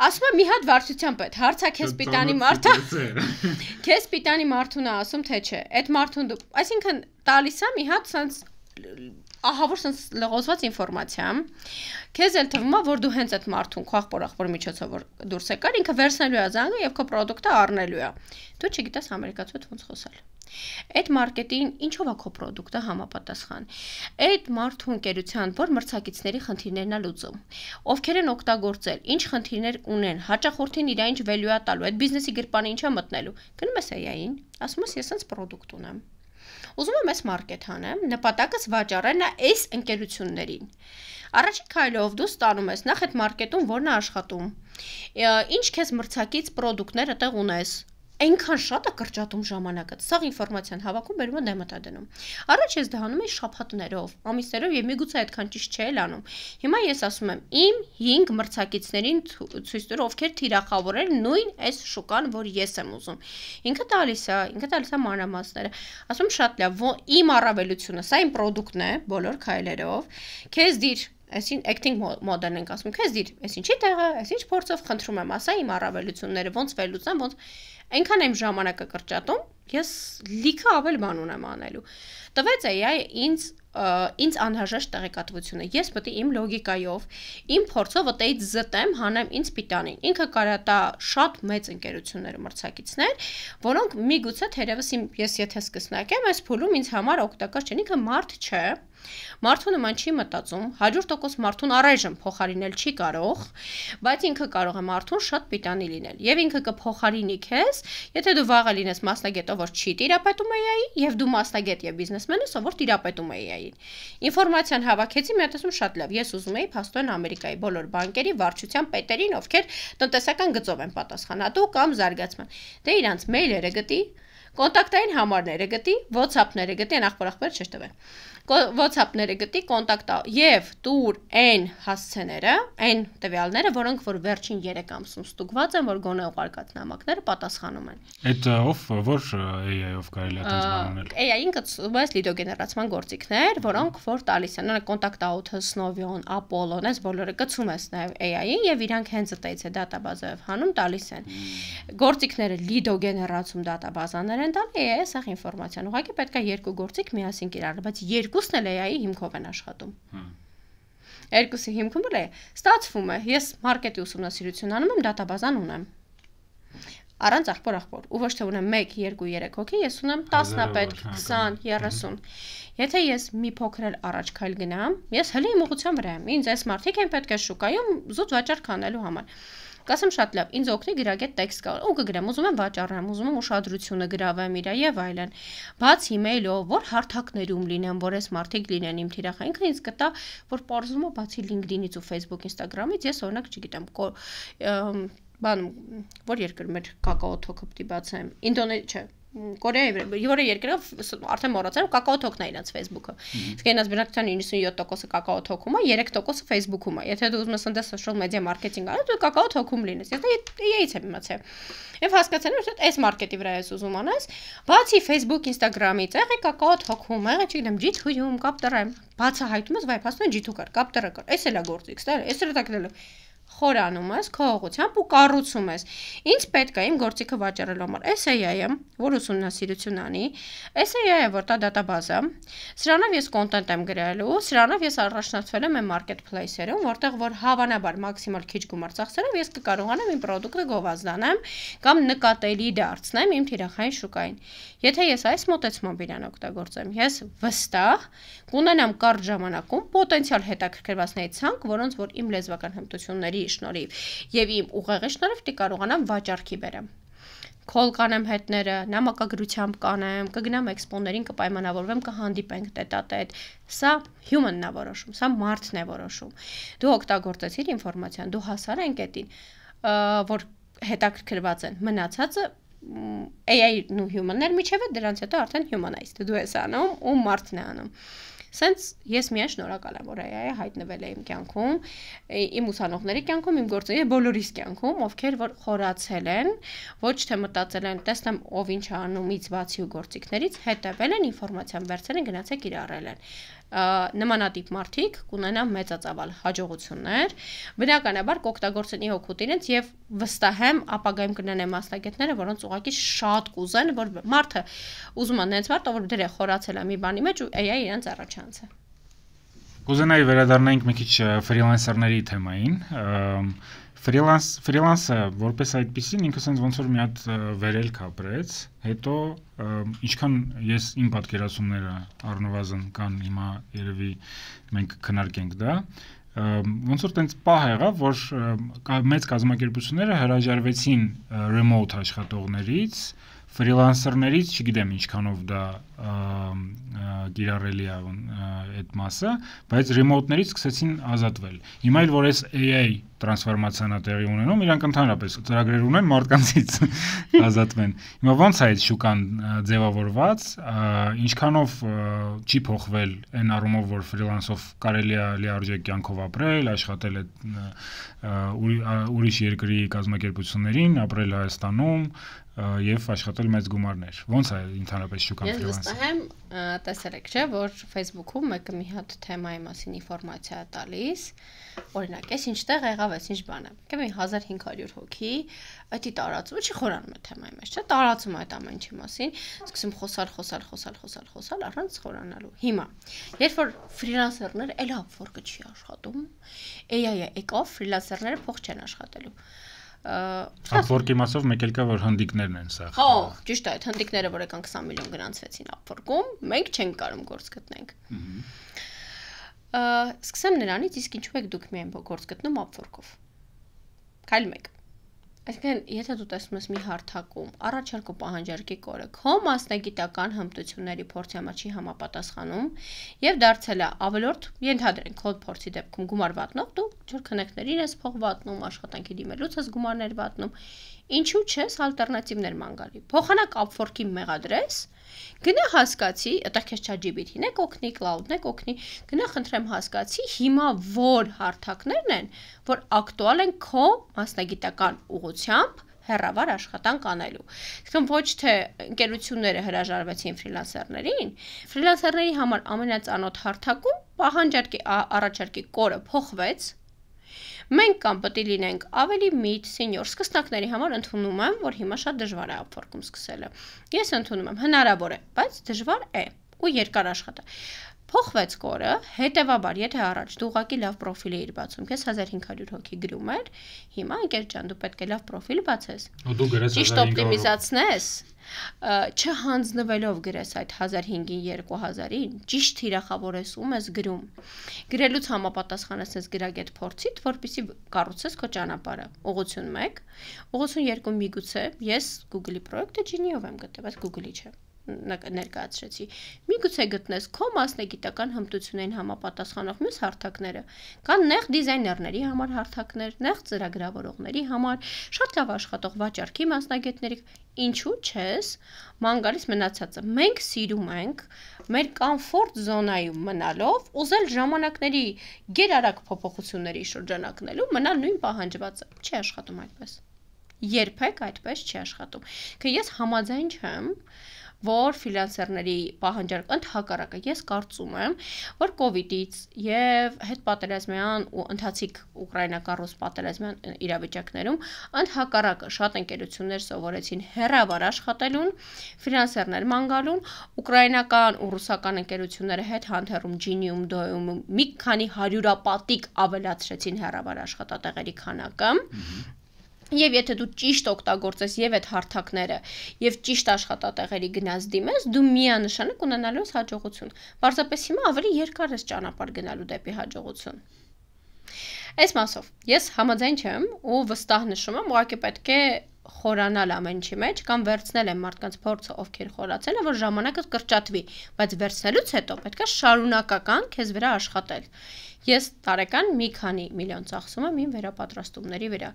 Ասում եմ մի հատ վարչության պետ, հարցա քեզ պիտանի մարդա։ Քեզ պիտանի մարդուն է ասում, թե չէ։ Այդ մարդուն դու, այսինքն տալիս է մի հատ սենց ահավոր sense լղոզված ինֆորմացիա, քեզ էլ թվում է, որ դու հենց այդ մարդուն քո աղբոր միջոցով որ դուրս եկար, ինքը վերցնելու է զանգը եւ քո product-ը առնելու է։ Դու չգիտես ամերիկացու հետ ոնց խոսալ։ Այդ մարքետին ինչով է քո product-ը համապատասխան։ Այդ մարդու ընկերության որ մրցակիցների խնդիրներն է լուծում։ Ովքեր են օգտագործել, ինչ խնդիրներ ունեն, հաճախորդին իր ինչ value է տալու, այդ բիզնեսի գրպանը ինչ է մտնելու։ Գնում ես AI-ին, ասում ես ես sense product ունեմ։ Ուզում եմ այս մարքեթ անեմ, նպատակս վաճառելն է այս ընկերություններին։ Առաջին քայլով դու ստանում ես նախ այդ մարքետում որն է աշխատում։ Ինչ քեզ մրցակից product-ներ այդտեղ ունես։ Այնքան շատ է կրճատում ժամանակը։ Սաղ ինֆորմացիան հավաքում բերում են դեմը դնում։ Առաջ ես դա անում էի շաբաթներով, ամիսներով եւ միգուցե այդքան ճիշտ չէ անում։ Հիմա ես ասում եմ իմ 5 մրցակիցներին ցույց տուր, ովքեր թիրախավորել նույն այս շուկան, որ ես եմ ուզում։ Ինքը տալիս է մանրամասները։ Ասում շատ լավ, իմ առավելությունը, սա իմ product-ն է, բոլոր քայլերով։ Քեզ դիր Այսին acting model-ն ենք ասում, քեզ դիր, այս ինչի տեղը, այս ինչ փորձով խնդրում եմ, ասա իմ առավելությունները, ոնց վերլուծեմ, ոնց այնքան եմ ժամանակը կրճատում, ես լիքը ավել բան ունեմ անելու։ Տվեց AI ինձ անհրաժեշտ տեղեկատվությունը։ Ես պետք է իմ լոգիկայով, իմ փորձով այդից զտեմ, հանեմ ինձ պիտանին։ Ինքը կարա տա շատ մեծ ընկերություններ մրցակիցներ, որոնք միգուցե թերևս ես եթե սկսնակեմ, այս փուլում ինձ համար օգտակար չեն, ինքը մարդ չէ։ Մարդու նման չի մտածում, 100% մարդուն առայժմ փոխարինել չի կարող, բայց ինքը կարող է մարդուն շատ պիտանի լինել։ Եվ ինքը կփոխարինի քեզ, եթե դու վաղը լինես մասնագետով, որ չի տիրապետում AI-ին, եւ դու մասնագետ եւ բիզնեսմեն ես, որ տիրապետում է AI-ին։ Ինֆորմացիան հավաքեցի, մի հատ ասում շատ լավ, ես ուզում եի փաստորեն Ամերիկայի բոլոր բանկերի վարչության պետերին, ովքեր տնտեսական գծով են պատասխանատու կամ զարգացման։ Դե իրանց մեյլերը գտի, կոնտակտային համարները գտի, WhatsApp-ները գտի, ախպեր չէ տվել։ WhatsApp-ները գտի, կոնտակտա եւ տուր այն հասցեները, այն տվյալները, որոնք որ վերջին 3 ամսում ստուգված են, որ գոնե ուղարկած նամակները պատասխանում են։ Այդ որ AI-ով կարելի է այդպես բանել։ AI-ին կցվում է լիդոգեներացման գործիքներ, որոնք որ տալիս են, օրինակ Contact-Out, Snovion, Apollo, այս բոլորը կցում ես նաեւ AI-ին եւ իրանք հենց այդից է դատաբազայով հանում տալիս են։ Գործիքները լիդոգեներացում դատաբազաներ են տալի, AI-ը սա ինֆորմացիան։ Ուղղակի պետք է երկու գործիք միասին կիրառել, բայց երկուսն էլ AI-ի հիմքով են աշխատում։ Երկուսի հիմքում էլ է։ Ստացվում է, ես մարքեթի ուսումնասիրություն անում եմ, դատաբազան ունեմ։ Առանց աղբոր, ու ոչ թե ունեմ 1, 2, 3 հոգի, ես ունեմ 10 պետք, 20, 30։ Եթե ես մի փոքր էլ առաջ քայլ գնամ, ես հենց իմ ուղղության վրա եմ։ Ինձ այս մարդիկ են պետք է շուկայում զուտ վաճառք անելու համար։ Կասեմ շատ լավ, ինձ օգնի գրագետ տեքստ կա, ու կգրեմ, ուզում եմ վաճառեմ, ուզում եմ ուշադրությունը գրավեմ իրա եւ այլն։ Բաց email-ով, որ հարթակներում լինեմ, որ այս մարդիկ լինեն իմ թիրախը, ինքը ինձ կտա, որ parzum է բացի LinkedIn-ից ու Facebook, Instagram-ից, ես օրինակ չգիտեմ, բան, որ երկրում էր կակաո թոքը պիտի բացեմ, Ինդոնեզիա, չէ, Կորեայի որը երկրով արդեն մոռացել կակաո թոքն է իրաց Facebook-ը։ Իսկ այնած բնակչության 97%-ը կակաո թոքում է, 3%-ը Facebook-ում է։ Եթե դու ուզում ես ընդես social media marketing անես, դու կակաո թոքում լինես։ Եթե AI-ից եմ իմացել։ Եվ հասկացել եմ, որ այս մարքետի վրա ես ուզում անես, բացի Facebook, Instagram-ից, եղի կակաո թոքում, եղի չգիտեմ, G2-ում կապ տրեմ։ Բացահայտում ես, վայ, փաստորեն G2 կար, կապ տրը կար։ Էս էլ է գործիք, ստա, էս էլ է տակնելու։ Խորանում ես, քո ուղղությամբ ու կառուցում ես։ Ինչ պետք է իմ գործիքը վաճառելու համար։ AI-ը, որ ուսումնասիրություն անի, AI-ը, որ տա դատաբազա, սրանով ես կոնտենտ եմ գրելու, սրանով ես առաջնորդվել եմ marketplace-երում, որտեղ որ հավանաբար մաքսիմալ քիչ գումար ծախսելով ես կկարողանամ իմ product-ը գովազդանեմ կամ նկատելի դարձնեմ իմ թիրախային շուկային։ Եթե ես այս մոտեցմամբ իրան օգտագործեմ, ես վստահ կունենամ կարճ ժամանակում պոտենցիալ հետաքրքրվածների ցանկ, որոնց որ իմ լեզվական հմտությունների շնորհիվ եւ իմ ուղեղի շնորհիվ դի կարողանամ վաճառքի բերեմ։ call կանեմ հետները, նամակագրությամբ կանեմ, կգնամ էքսպոներին, կպայմանավորվեմ, կհանդիպենք տետատետ։ Սա human-ն է որոշում, սա մարդն է որոշում։ Դու օգտագործեցիր ինֆորմացիան, դու հասար այն կետին, որ հետաքրքրված են, մնացածը AI-ն ու human-ներ միջև է, դրանց հետո արդեն humanized դու ես անում ու մարդն է անում։ Սենց ես միայն շնորհակալ եմ, որ AI-ը հայտնվել է իմ կյանքում, իմ ուսանողների կյանքում, իմ գործընկերների բոլորիս կյանքում, ովքեր որ խորացել են, ոչ թե մտածել են, տեսնեմ ով ինչ անումից բացի ու գործիքներից, հետևել են, ինֆորմացիան վերցել են, գնացել կիրառել են։ Նմանատիպ մարդիկ կունենան մեծածավալ հաջողություններ, բնականաբար կօգտագործեն իհոգուտ իրենց եւ վստահ եմ ապագայում կնենեն մասնագետները, որոնց ուղղակի շատ կուզեն, որ մարդը ուզում է նենց վարդ, որ դեր է խորացել է մի բանի մեջ ու AI իրենց առաջանց է։ Կուզենայի վերադառնանք մի քիչ ֆրիլանսերների թեմային։ Ֆրիլանսը որպես այդպեսին ինքը sense ոնց որ մի հատ վերելք ապրեց, հետո ինչքան ես իմ պատկերացումները առնվազն կան հիմա երևի մենք քննարկենք դա, ոնց որ տենց պահ եղավ, որ մեծ կազմակերպությունները հրաժարվեցին remote աշխատողներից, ֆրիլանսերներից, չգիտեմ ինչքանով դա կիրառելի է այդ մասը, բայց remote-ներից սկսեցին ազատվել։ Հիմա էլ որ այս AI տրանսֆորմացիան է տեղի ունենում, իրանք ընդհանրապես ծրագրեր ունեն մարդկանցից ազատվեն։ Հիմա ո՞նց է այդ շուկան ձևավորված, ինչքանով չի փոխվել այն առումով, որ ֆրիլանսով կարելի է լիարժեք կյանքով ապրել, աշխատել ուրիշ երկրի կազմակերպություններին, ապրել Հայաստանում եւ աշխատել մեծ գումարներ։ Ոնց է ընդհանրապես շուկան ֆրիլանսը։ Ես ֆրիլանսը։ վստահ եմ, տեսել եք, չէ, որ Facebook-ում մեկը մի հատ թեմայի մասին ինֆորմացիա է տալիս, օրինակ, այս ինչտեղ եղավ, այս ինչ բան է։ Եկե մի 1500 հոգի, այդի տարածումը չի խորանում է թեմայի մեջ, չէ, տարածում այդ ամեն ինչի մասին, սկսում խոսալ առանց խորանալու։ Հիմա, երբ որ ֆրիլանսերներ էլ Upwork-ը չի աշխատում, AI-ը եկավ, ֆրիլանսերները փող չեն աշխատելու։ Upwork-ի մասով մեկ էլ կա որ հնդիկներն են սա։ Հա, ճիշտ է, այդ հնդիկները որ եկան 20 միլիոն գրանցվեցին Upwork-ում, մենք չենք կարող գործ գտնենք։ Սկսեմ նրանից, իսկ ինչու եք դուք միայն գործ գտնում Upwork-ով։ Քայլ 1։ Այսինքն, եթե դու տեսնում ես մի հարթակում առաջարկ ու պահանջարկի կորը քո մասնագիտական հմտությունների փորձի համար չի համապատասխանում եւ դարձել է ավելորդ, ենթադրենք քո փորձի դեպքում գումար վատնող, դու ինչ-որ քննարկներին ես փող վատնում, աշխատանքի դիմելուց ես գումարներ վատնում, ինչու՞ չես ալտերնատիվներ ման գալի։ Փոխանակ Upwork-ի մեղադրես, գնա հասկացի, այդտեղ քեզ ChatGPT-ն է կօգնի, Cloud-ն է կօգնի, գնա խնդրեմ հասկացի հիմա որ հարթակներն են, որ ակտուալ են քո մասնագիտական ուղղությամբ հեռավար աշխատանք անելու։ Իսկն ոչ թե ընկերությունները հրաժարվեցին ֆրիլանսերներին, ֆրիլանսերների համար ամենածանոթ հարթակում պահանջարկի առաջարկի կորը փոխվեց։ Մենք կամ պետք է լինենք ավելի mid, senior սկսնակների համար ընդունում եմ, որ հիմա շատ դժվար է Upwork-ում սկսելը։ Ես ընդունում եմ, հնարավոր է, բայց դժվար է ու երկար աշխատա։ Փոխվեց կորը, հետևաբար, եթե առաջ դու ուղղակի լավ պրոֆիլ էիր բացում, քեզ 1500 հոգի գրում էր, հիմա ընկեր ջան, դու պետք է լավ պրոֆիլ բացես։ Ու դու գրես 1500 ճիշտ օպտիմիզացնես, չհանձնվելով գրես այդ 1500-ին 2000-ին, ճիշտ թիրախավորես ում ես գրում։ Գրելուց համապատասխանես գրագետ փորձիդ, որպեսզի կառուցես քո ճանապարհը։ Ուղղություն 1, ուղղություն 2 միգուցե ես Google-ի պրոյեկտը Genie-ով եմ գտել, բայց Google-ի չէ։ Ներկայացրեցի։ Միգուցե գտնես քո մասնագիտական հմտություններին համապատասխանող մյուս հարթակները, կան նեղ դիզայներների համար հարթակներ, նեղ ծրագրավորողների համար, շատ լավ աշխատող վաճառքի մասնագետների, ինչու՞ չես, ման գալիս մնացածը։ Մենք սիրում ենք մեր կոմֆորտ զոնայում մնալով, ուզել ժամանակների գերարագ փոփոխությունների շրջանակնելու, մնալ նույն պահանջվածը։ Չի աշխատում այդպես։ Երբեք այդպես չի աշխատում։ Că ես համաձայն չեմ որ ֆրիլանսերների պահանջարկ ընդհակառակը ես կարծում եմ, որ COVID-ից եւ հետպատերազմյան ու ընթացիկ ուկրաինական-ռուս պատերազմյան իրավիճակներում ընդհակառակը շատ ընկերություններ սովորեցին հեռավար աշխատելուն, ֆրիլանսերներ ման գալուն, ուկրաինական ու ռուսական ընկերությունները հետ հանդերում Genie-ում, Doe-ում մի քանի հարյուրապատիկ ավելացրեցին հեռավար աշխատատեղերի քանակը։ Եվ եթե դու ճիշտ օգտագործես եւ այդ հարթակները եւ ճիշտ աշխատատեղերի գնաց դիմես, դու միանշանակ ունենալու ես հաջողություն։ Պարզապես հիմա ավելի երկար ես ճանապարհ գնալու դեպի հաջողություն։ Այս մասով ես համաձայն չեմ ու վստահ նշում եմ, ուղղակի պետք է խորանալ ամեն ինչի մեջ կամ վերցնել են մարդկանց փորձը, ովքեր խորացել են, որ ժամանակը կրճատվի, բայց վերցնելուց հետո պետք է շարունակական քեզ վրա աշխատել։ Ես տարեկան մի քանի միլիոն ծախսում եմ իմ վերապատրաստումների վրա։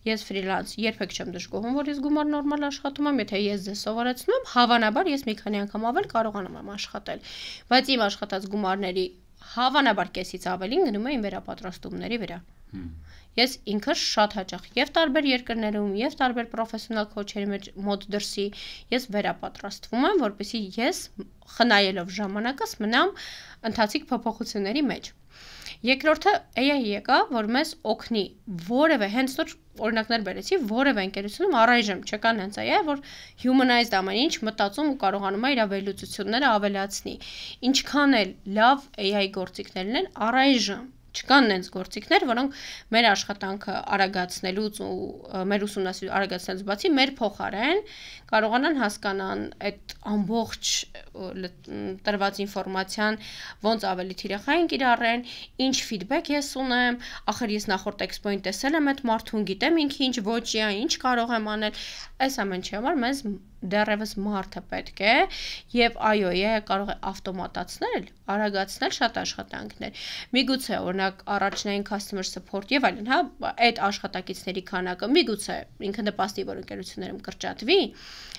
Ես ֆրիլանս երբեք չեմ դժգոհում, որ ես գումար նորմալ աշխատում եմ, եթե ես ձեզ սովորեցնում եմ, հավանաբար ես մի քանի անգամ ավել կարողանում եմ աշխատել, բայց իմ աշխատած գումարների հավանաբար կեսից ավելին գնում է իմ վերապատրաստումների վրա։ Ես ինքս շատ հաճախ եւ տարբեր երկրներում եւ տարբեր պրոֆեսիոնալ քոչերի մոտ դրսի ես վերապատրաստվում եմ, որպեսզի ես խնայելով ժամանակս մնամ ընթացիկ փոփոխությունների մեջ։ Երկրորդը AI եկա, որ մեզ օգնի որևէ հենց նոր օրինակներ բերեցի, որևէ ընկերությունում առայժմ չկան հենց AI, որ humanized ամեն ինչ մտածում ու կարողանում է իր ավելացությունները ավելացնի։ Ինչքան էլ լավ AI գործիքներն են, առայժմ չկան նենց գործիքներ, որոնք մեր աշխատանքը արագացնելուց ու մեր ուսումնասիրությունը արագացնելուց բացի մեր փոխարեն կարողանան հասկանան այդ ամբողջ տրված ինֆորմացիան ոնց ավելի թիրախային կիրառեն, ինչ ֆիդբեք ես ունեմ, ախր ես նախորդ էքսպոյին տեսել եմ այդ մարդուն, գիտեմ ինքը ինչ ոճի է, ինչ կարող եմ անել, այս ամենի համար մեզ դեռևս մարդը պետք է եւ այո, կարող է ավտոմատացնել, արագացնել շատ աշխատանքներ։ Միգուցե օրինակ առաջնային customer support եւ այլն, հա, այդ աշխատակիցների քանակը միգուցե ինքը նպաստի, որ ընկերություններում կրճատվի,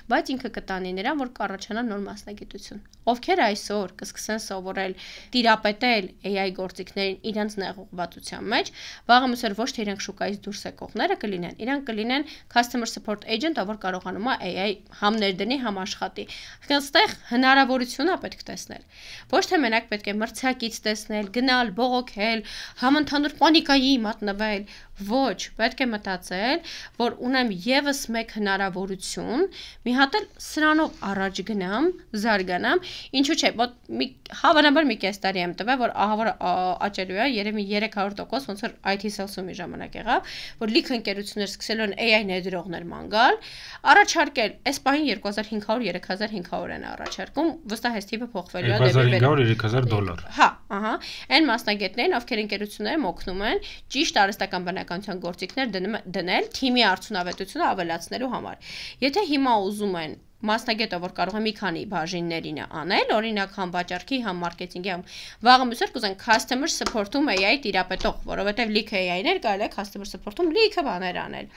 բայց ինքը կտանի նրան, որ կառաջանա նոր մասնագիտություն։ Ովքեր այսօր կսկսեն սովորել տիրապետել AI գործիքներին իրենց նեղուղվածության մեջ, վաղը մսեր ոչ թե իրենք շուկայից դուրս եկողները կլինեն, իրանք կլինեն customer support agent-ը, որ կարողանում է AI համ ներդնի, համ աշխատի։ Այստեղ հնարավորություն է պետք տեսնել։ Ոչ թե մենակ պետք է մրցակից տեսնել, գնալ, բողոքել, համ ընդհանուր պանիկայի մատնվել, ոչ, պետք է մտածել, որ ունեմ եւս մեկ հնարավորություն, մի հատ էլ սրանով առաջ գնամ, զարգանամ, ինչու՞ չէ, հավանաբար մի կես տարի եմ տվել, որ ահա որ աճելու է, երևի 300% ոնց որ IT sales-ում ժամանակ եղավ, որ լիքը ընկերություններ սկսել են AI ներդրողներ ման գալ, առաջարկել, այս պահին 2500-3500 են առաջարկում, վստահ ես թիվը փոխվելու է դեպի 2500-3000 դոլար։ Հա, ահա, այն մասնագետներին, ովքեր ընկերություններում օգնում են ճիշտ արհեստական բնականության գործիքներ դնել թիմի արդյունավետությունը ավելացնելու համար։ Եթե հիմա ուզում են մասնագետը, որ կարող է մի քանի բաժիններին անել, օրինակ համ վաճառքի, համ մարքեթինգի, համ վաղը մյուսեր կուզեն customer support-ում AI տիրապետող, որովհետև լիքը AI-ներ կարելի է customer support-ում լիքը բաներ անել։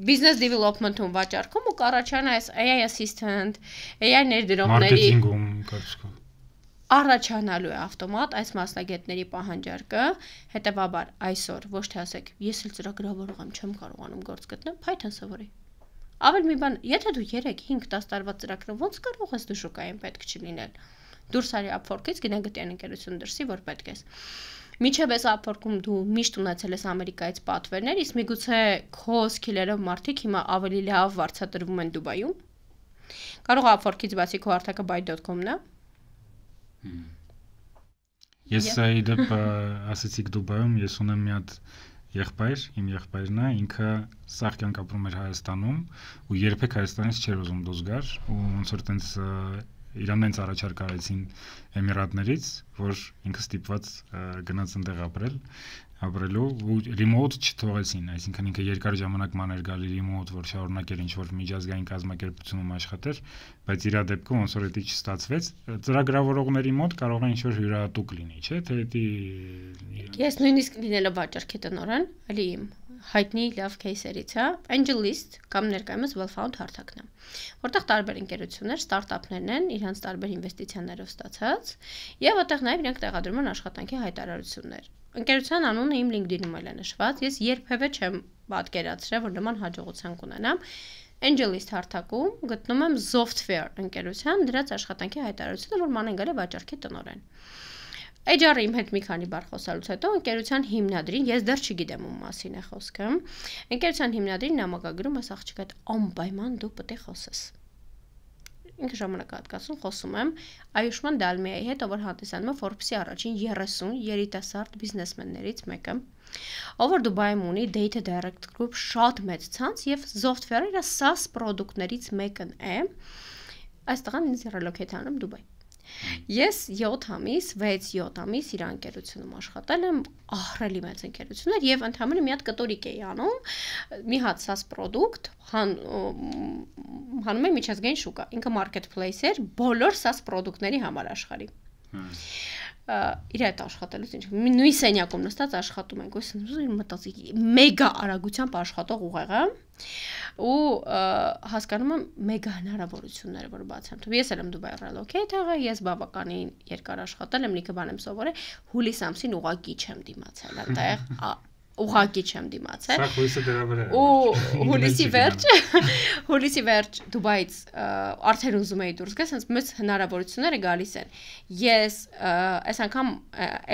Business development-ում վաճառքում ու կառաջանա այս AI assistant, AI ներդրողների մարքեթինգում կարծիքով առաջանալու է ավտոմատ այս մասնագետների պահանջարկը, հետևաբար այսօր ոչ թե ասեք, ես էլ ծրագրավորող եմ, չեմ կարողանում գործ գտնել, Python սովորի։ Ավել մի բան, եթե դու 3-5-10 տարվա ծրագրով ոնց կարող ես դու շուկային պետք չլինել։ Դուրս արի Upwork-ից, գնա գտի այն ընկերություն դրսի, որ պետք ես։ Միջև այս Upwork-ում դու միշտ ունեցել ես Ամերիկայից պատվերներ, իսկ միգուցե քո սկիլերով մարդիկ հիմա ավելի լավ վարձատրվում են Դուբայում։ Կարող է Upwork-ից բացի քո հարթակը byte.com-ն է։ Ես իդեպ ասեցիք Դուբայում, ես ունեմ մի հատ եղբայր, իմ եղբայրն է, ինքը սաղ կյանք ապրում էր Հայաստանում ու երբեք Հայաստանից չէր ուզում դուրս գար ու ոնց որ տենց իրան նենց առաջարկ արեցին Էմիրատներից, որ ինքը ստիպված գնաց այնտեղ ապրելու ու remote չթողեցին, այսինքն ինքը երկար ժամանակ ման էր գալի remote, որ շարունակեր ինչ-որ միջազգային կազմակերպությունում աշխատեր, բայց իր դեպքում ոնց որ դա չստացվեց, ծրագրավորողների մոտ կարող է ինչ-որ հյուրատուկ լինի, չէ՞, թե դա Ես նույնիսկ լինելով վաճառքի տնօրեն, էլի իմ հայտնի լավ кейսերից, հա, AngelList կամ ներկայումս Well-Found հարթակն է, որտեղ տարբեր ընկերություններ, ստարտափներն են, իրենց տարբեր ինվեստիցիաներով ստացած, եւ այդտեղ նաեւ իրենք տեղադրում են աշխատանքի հայտարարություններ։ Ընկերության անունը իմ LinkedIn-ում էլ է նշված, ես երբևէ չեմ պատկերացրել, որ նման հաջողության կունենամ։ AngelList հարթակում գտնում եմ Software ընկերության դրած աշխատանքի հայտարարությունը, որ ման են գալի վաճառքի տնօրեն։ HR-ը իմ հետ մի քանի բառ խոսալուց հետո ընկերության հիմնադրին, ես դեռ չգիտեմ ում մասին է խոսքը, ընկերության հիմնադրին նամակագրում է աղջիկը, անպայման դու պետք է խոսես։ Ինքը ժամանակահատկացում խոսում եմ Այուշման Դալմիայի հետ, ով որ հանդիսանում է Forbes-ի առաջին 30 երիտասարդ բիզնեսմեններից մեկը, ով որ Դուբայում ունի Data Direct Group շատ մեծ ցանց եւ Software-ը SaaS պրոդուկտներից մեկն է։ Այս տղան ինձ ռելոքեյթ անում Դուբայ։ Ես 7 ամիս, 6-7 ամիս իր ընկերությունում աշխատել եմ, ահռելի մեծ ընկերություններ եւ ընդհանրապես մի հատ կտորիկ էի անում, մի հատ SaaS product, հանում եմ միջազգային շուկա, ինքը marketplace էր բոլոր SaaS product-ների համար աշխարհի։ Իր հետ աշխատելուց ինչ նույն սենյակում նստած աշխատում ենք, ույս մտածի մեգա արագությամբ աշխատող ուղեղը ու հասկանում եմ մեգա հնարավորությունները, որ բաց եմ թվում։ Ես էլ եմ Դուբայ relocate եղել, ես բավականին երկար աշխատել եմ, լիքը բան եմ սովորել, հուլիս ամսին ուղղակի չեմ դիմացել այնտեղ, ուղղակի չեմ դիմացել։ Սա հույսը դրա վրա է։ Ու հուլիսի վերջ Դուբայից արդեն ուզում էի դուրս գալ, ասես մեծ հնարավորությունները գալիս են։ Ես այս անգամ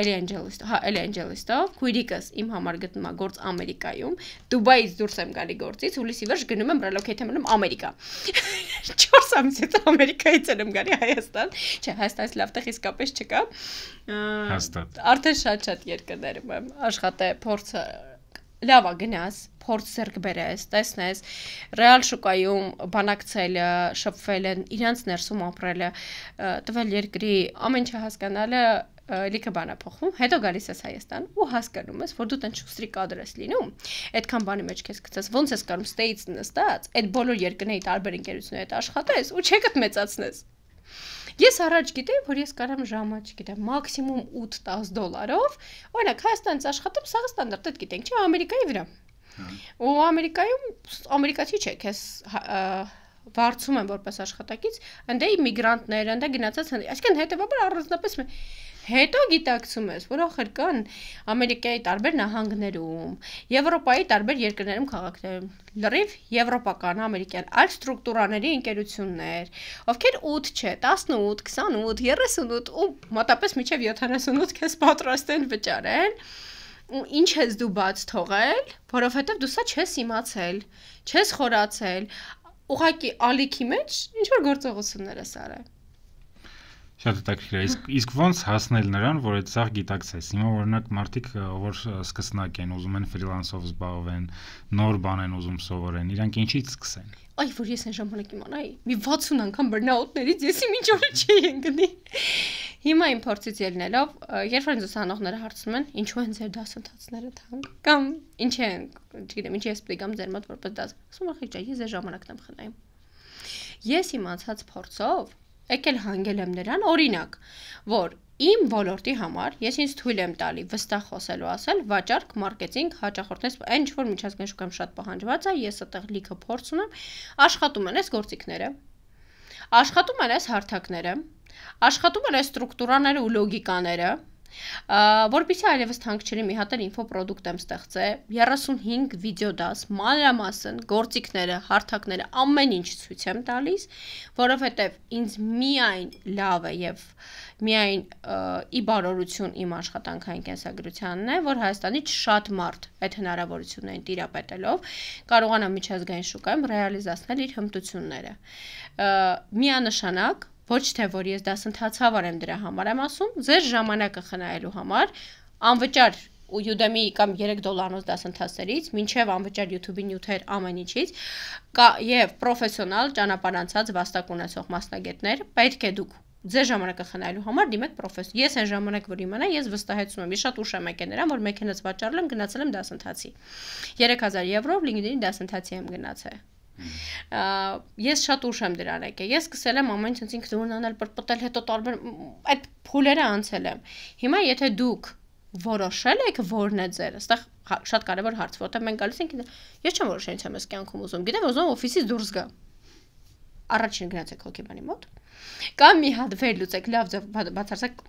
Ellie Angelist-ով քույրիկս իմ համար գտնում է գործ Ամերիկայում, Դուբայից դուրս եմ գալի գործից, հուլիսի վերջ գնում եմ relocate եմ Ամերիկա։ 4 ամսից Ամերիկայից եմ գալի Հայաստան։ Չէ, Հայաստանից լավ տեղ իսկապես չկա։ Հաստատ։ Արդեն շատ երկրներում եմ աշխատել, փորձը լավ է գնաս, փորձ ձեռք բերես, տեսնես, ռեալ շուկայում բանակցելը, շփվելը, իրանց ներսում ապրելը, տվել երկրի ամեն ինչ հասկանալը լիքը բան է փոխվում, հետո գալիս ես Հայաստան ու հասկանում ես, որ դու տենց շուստրի կադր ես լինում, այդքան բանի մեջ քեզ գցես, ոնց ես կարող States նստած, այդ բոլոր երկրների տարբեր ընկերությունների հետ աշխատես ու չեկդ մեծացնես։ Ես առաջ գիտեի, որ ես կարամ ժամը, չգիտեմ, մաքսիմում $8-10, օրինակ Հայաստանից աշխատում, սա ստանդարտ է գիտենք, չէ, Ամերիկայի վրա։ Ու Ամերիկայում ամերիկացի չէ, քեզ վարձում են որպես աշխատակից, ընդ միգրանտներ, ընդ գնացած, այսինքն հետևաբար առանձնապես հետո գիտակցում ես, որ ախր կան Ամերիկայի տարբեր նահանգներում, Եվրոպայի տարբեր երկրներում քաղաքներում, լրիվ եվրոպական, ամերիկյան, այլ ստրուկտուրաների ընկերություններ, ովքեր 8 չէ, 18, 28, 38 ու մոտապես մինչև 78 քեզ պատրաստ են վճարել, ու ինչ ես դու բաց թողել, որովհետև դու սա չես իմացել, չես խորացել, ուղղակի ալիքի մեջ ինչ որ գործողություններ ես արել։ Շատ հետաքրքիր է, իսկ ոնց հասնել նրան, որ այդ սաղ գիտակցես։ Հիմա օրինակ մարդիկ, որ սկսնակ են, ուզում են ֆրիլանսով զբաղվեն, նոր բան են ուզում սովորեն, իրանք ինչից սկսեն։ Այ որ ես այն ժամանակ իմանայի, մի 60 անգամ բռնաուտներից ես ինչ որ չի ընկնի։ Հիմա իմ փորձից ելնելով, երբ որ ուսանողները հարցնում են, ինչու են ձեր դասընթացները թանկ, կամ ինչ են, չգիտեմ, ինչի ես պիտի գամ ձեր մոտ որպես դաս։ Ասում եմ, խիճա, ես ձեր ժամանակն եմ խնայում։ Ես իմացած փորձով եկել հանգել եմ նրան, օրինակ, որ իմ ոլորտի համար ես ինձ թույլ եմ տալի վստահ խոսելու ասել, վաճառք, մարքեթինգ, հաճախորդներ, այն ինչ որ միջազգային շուկայում շատ պահանջված է, ես այդտեղ լիքը փորձ ունեմ, աշխատում են այս գործիքները, աշխատում են այս հարթակները, աշխատում են այս ստրուկտուրաները ու լոգիկաները, որպեսզի այլևս թանկ չլինի մի հատ էլ ինֆոպրոդուկտ եմ ստեղծել 35 վիդեո դաս մանրամասն գործիքները, հարթակները ամեն ինչ ցույց եմ տալիս, որովհետև ինձ միայն լավ է եւ միայն ի բարօրություն իմ աշխատանքային կենսագրությանն է, որ Հայաստանից շատ մարդ այդ հնարավորություններին տիրապետելով կարողանա միջազգային շուկայում ռեալիզացնել իր հմտությունները։ Միանշանակ ոչ թե որ ես դասընթացավար եմ դրա համար եմ ասում, ձեր ժամանակը խնայելու համար անվճար Udemy կամ $3 դասընթացներից, մինչև անվճար YouTube-ի նյութեր ամեն ինչից, եւ պրոֆեսիոնալ ճանապարհ անցած վաստակ ունեցող մասնագետներ, պետք է դուք ձեր ժամանակը խնայելու համար դիմեք պրոֆեսոր։ Ես այն ժամանակ որ իմանա, ես վստահեցնում եմ, ես շատ ուշ եմ եկել նրան, որ մեքենաս վաճառել եմ, գնացել եմ դասընթացի։ 3000 €-ով LinkedIn-ի դասընթացի եմ գնացել։ Ես շատ ուշ եմ դրան եկել։ Ես սկսել եմ ամեն ինչ ինքս ունենալ, պրպտել, հետո տարբեր այդ փուլերը անցել եմ։ Հիմա եթե դուք որոշել եք որն է ձեր, այստեղ շատ կարևոր հարց, որտեղ մենք գալիս ենք, ես չեմ որոշել ինչ եմ ես կյանքում ուզում, գիտեմ, ուզում օֆիսից դուրս գա։ Առաջին գնացեք հոգեբանի մոտ, կամ մի հատ վերլուծեք, լավ բացարձակ